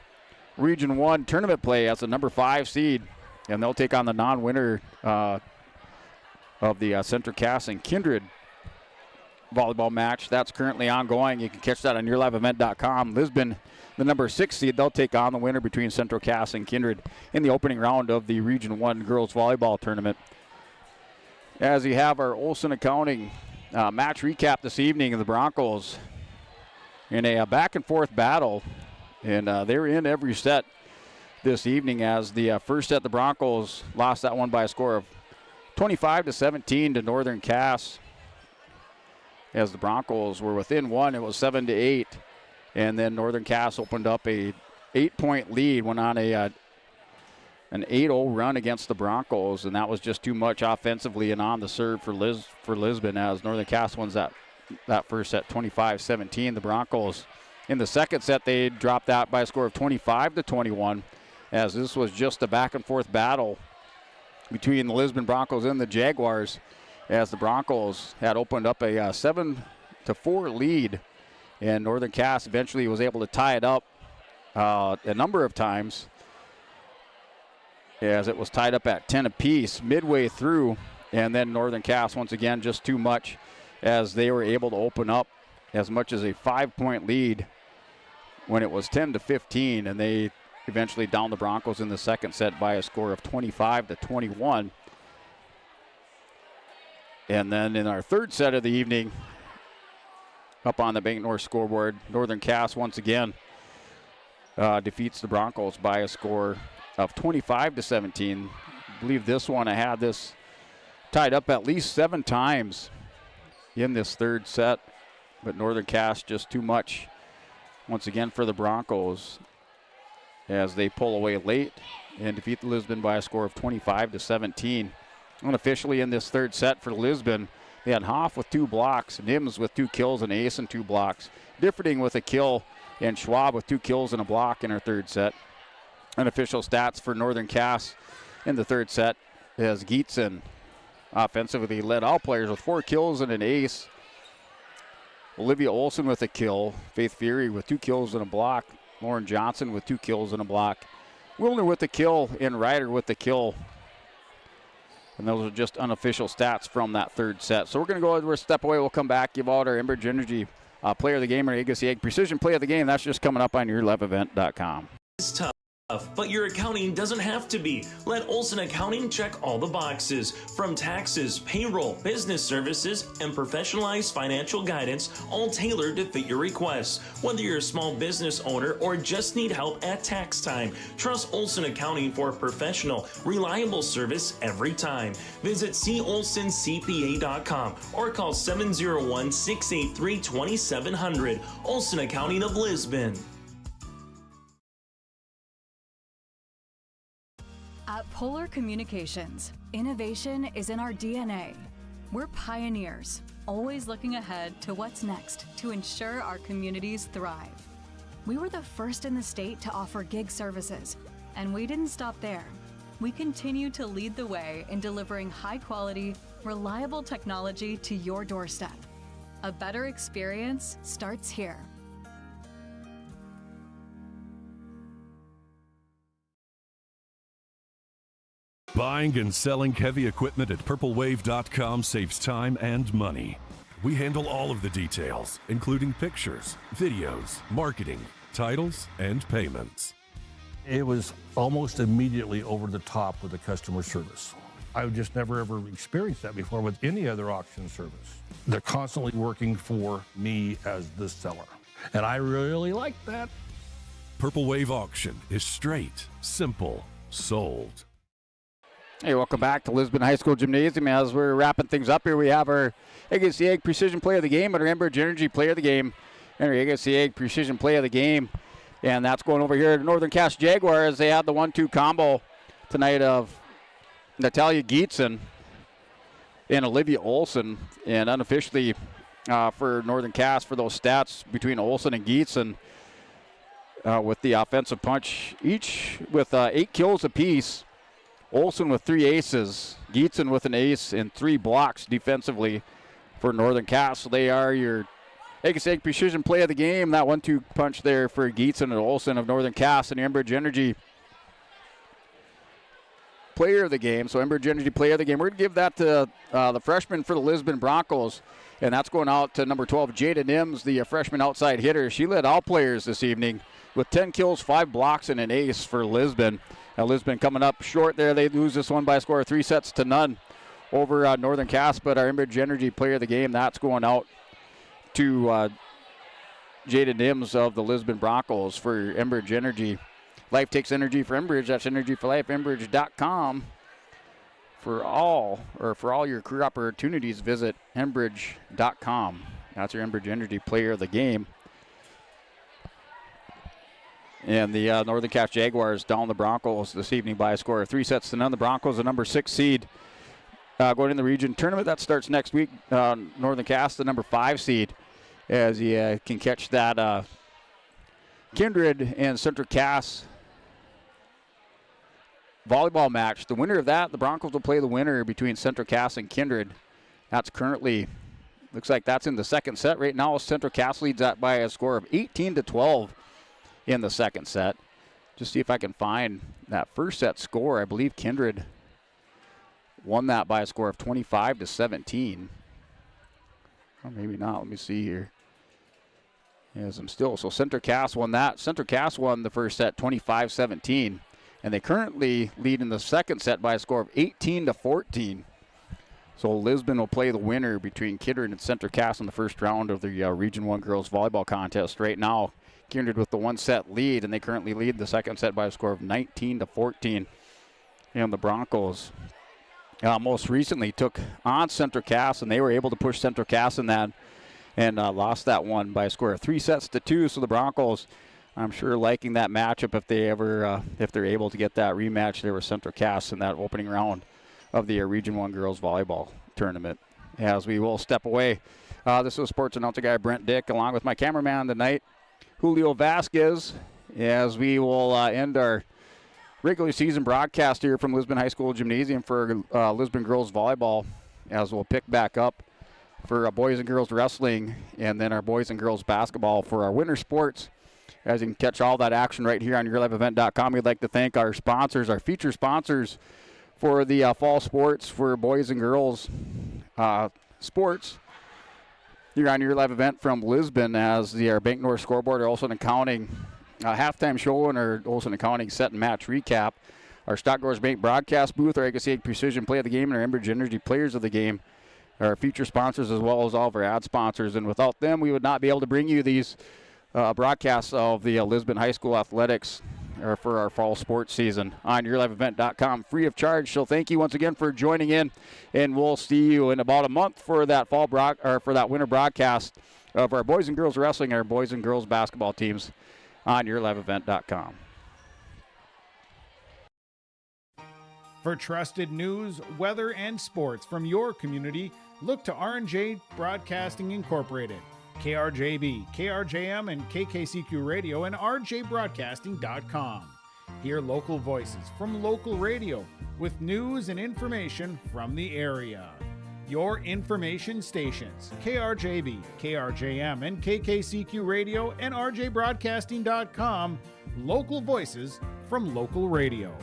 [SPEAKER 2] Region 1 tournament play as the number 5 seed. And they'll take on the non-winner of the Central Cass and Kindred volleyball match. That's currently ongoing. You can catch that on yourliveevent.com. Lisbon, the number 6 seed, they'll take on the winner between Central Cass and Kindred in the opening round of the Region 1 girls volleyball tournament. As you have our Olson Accounting match recap this evening of the Broncos in a back-and-forth battle, and they're in every set this evening. As the first set, the Broncos lost that one by a score of 25-17 to Northern Cass. As the Broncos were within one, it was 7-8, and then Northern Cass opened up a 8-point lead, went on an 8-0 run against the Broncos, and that was just too much offensively and on the serve for Lisbon, as Northern Cass wins that first set 25-17. The Broncos in the second set, they dropped that by a score of 25-21, as this was just a back-and-forth battle between the Lisbon Broncos and the Jaguars, as the Broncos had opened up a 7-4 lead, and Northern Cass eventually was able to tie it up a number of times, as it was tied up at 10 apiece midway through, and then Northern Cass once again just too much, as they were able to open up as much as a 5-point lead when it was 10-15, and they eventually downed the Broncos in the second set by a score of 25-21. And then in our third set of the evening, up on the Bank North scoreboard, Northern Cass once again defeats the Broncos by a score of 25-17. I believe this one, I had this tied up at least 7 times in this third set, but Northern Cass just too much once again for the Broncos, as they pull away late and defeat the Lisbon by a score of 25-17. Unofficially in this third set for Lisbon, they had Hoff with 2 blocks, Nims with 2 kills, and Ace and 2 blocks. Differding with a kill, and Schwab with 2 kills and a block in her third set. Unofficial stats for Northern Cass in the third set, as Gietzen offensively led all players with 4 kills and an ace. Olivia Olson with a kill. Faith Fury with 2 kills and a block. Lauren Johnson with 2 kills and a block. Wilner with the kill, and Ryder with the kill. And those are just unofficial stats from that third set. So we're going to go over a step away. We'll come back, give out our Enbridge Energy player of the game, or Agassi Egg Precision play of the game. That's just coming up on yourliveevent.com.
[SPEAKER 4] It's tough, but your accounting doesn't have to be. Let Olson Accounting check all the boxes. From taxes, payroll, business services, and professionalized financial guidance, all tailored to fit your requests. Whether you're a small business owner or just need help at tax time, trust Olson Accounting for professional, reliable service every time. Visit colsoncpa.com or call 701-683-2700. Olson Accounting of Lisbon.
[SPEAKER 11] At Polar Communications, innovation is in our DNA. We're pioneers, always looking ahead to what's next to ensure our communities thrive. We were the first in the state to offer gig services, and we didn't stop there. We continue to lead the way in delivering high-quality, reliable technology to your doorstep. A better experience starts here.
[SPEAKER 5] Buying and selling heavy equipment at purplewave.com saves time and money. We handle all of the details, including pictures, videos, marketing, titles, and payments.
[SPEAKER 6] It was almost immediately over the top with the customer service. I've just never ever experienced that before with any other auction service. They're constantly working for me as the seller, and I really like that.
[SPEAKER 5] Purple Wave Auction is straight, simple, sold.
[SPEAKER 2] Hey, welcome back to Lisbon High School Gymnasium. As we're wrapping things up here, we have our Agassiz Ag Precision Play of the Game and our Enbridge Energy Player of the Game. And our Agassiz Ag Precision Play of the Game. And that's going over here to Northern Cass Jaguars. They had the 1-2 combo tonight of Natalia Gietzen and Olivia Olson. And unofficially for Northern Cass, for those stats between Olson and Gietzen, with the offensive punch, each with 8 kills apiece. Olson with 3 aces, Gietzen with an ace, and 3 blocks defensively for Northern Cass. So they are your Agassiz Precision Play of the Game. That 1-2 punch there for Gietzen and Olson of Northern Cass, and the Enbridge Energy Player of the Game. So Enbridge Energy Player of the Game. We're going to give that to the freshman for the Lisbon Broncos, and that's going out to number 12, Jada Nims, the freshman outside hitter. She led all players this evening with 10 kills, 5 blocks, and an ace for Lisbon. Lisbon coming up short there. They lose this one by a score of 3-0 over Northern Cass, but our Enbridge Energy Player of the Game, that's going out to Jada Nims of the Lisbon Broncos for Enbridge Energy. Life takes energy for Enbridge. That's energy for life. Enbridge.com for all your career opportunities. Visit Enbridge.com. That's your Enbridge Energy Player of the Game. And the Northern Cass Jaguars down the Broncos this evening by a score of 3-0. The Broncos, the number 6 seed, going in the region tournament. That starts next week. Northern Cass, the number 5 seed, as you can catch that Kindred and Central Cass volleyball match. The winner of that, the Broncos will play the winner between Central Cass and Kindred. That's currently, looks like that's in the second set right now. Central Cass leads that by a score of 18-12. In the second set. Just see if I can find that first set score. I believe Kindred won that by a score of 25-17. Or maybe not. Let me see here. As I'm still. So Central Cass won that. Central Cass won the first set 25-17. And they currently lead in the second set by a score of 18-14. So Lisbon will play the winner between Kindred and Central Cass in the first round of the Region 1 Girls Volleyball Contest. Right now, Kindred with the 1-set lead, and they currently lead the second set by a score of 19-14. And the Broncos most recently took on Central Cass, and they were able to push Central Cass in that and lost that one by a score of 3-2. So the Broncos, I'm sure, liking that matchup if they're able to get that rematch there with Central Cass in that opening round of the Region 1 Girls Volleyball Tournament. As we will step away, this was sports announcer guy Brent Dick, along with my cameraman tonight, Julio Vasquez, as we will end our regular season broadcast here from Lisbon High School Gymnasium for Lisbon Girls Volleyball, as we'll pick back up for boys and girls wrestling, and then our boys and girls basketball for our winter sports. As you can catch all that action right here on YourLiveEvent.com. We'd like to thank our sponsors, our feature sponsors for the fall sports for boys and girls sports. Here on Your Live Event from Lisbon, as our Bank North scoreboard, our Olson Accounting halftime show, and our Olson Accounting set and match recap. Our Stock Growers Bank broadcast booth, our Agassiz Precision Play of the Game, and our Enbridge Energy Players of the Game, our feature sponsors, as well as all of our ad sponsors. And without them, we would not be able to bring you these broadcasts of the Lisbon High School athletics for our fall sports season on YourLiveEvent.com, free of charge. So thank you once again for joining in, and we'll see you in about a month for that for that winter broadcast of our boys and girls wrestling, our boys and girls basketball teams on YourLiveEvent.com.
[SPEAKER 10] For trusted news, weather, and sports from your community, look to R&J Broadcasting Incorporated. KRJB, KRJM, and KKCQ Radio, and RJBroadcasting.com. Hear local voices from local radio with news and information from the area. Your information stations, KRJB, KRJM, and KKCQ Radio, and RJBroadcasting.com. Local voices from local radio.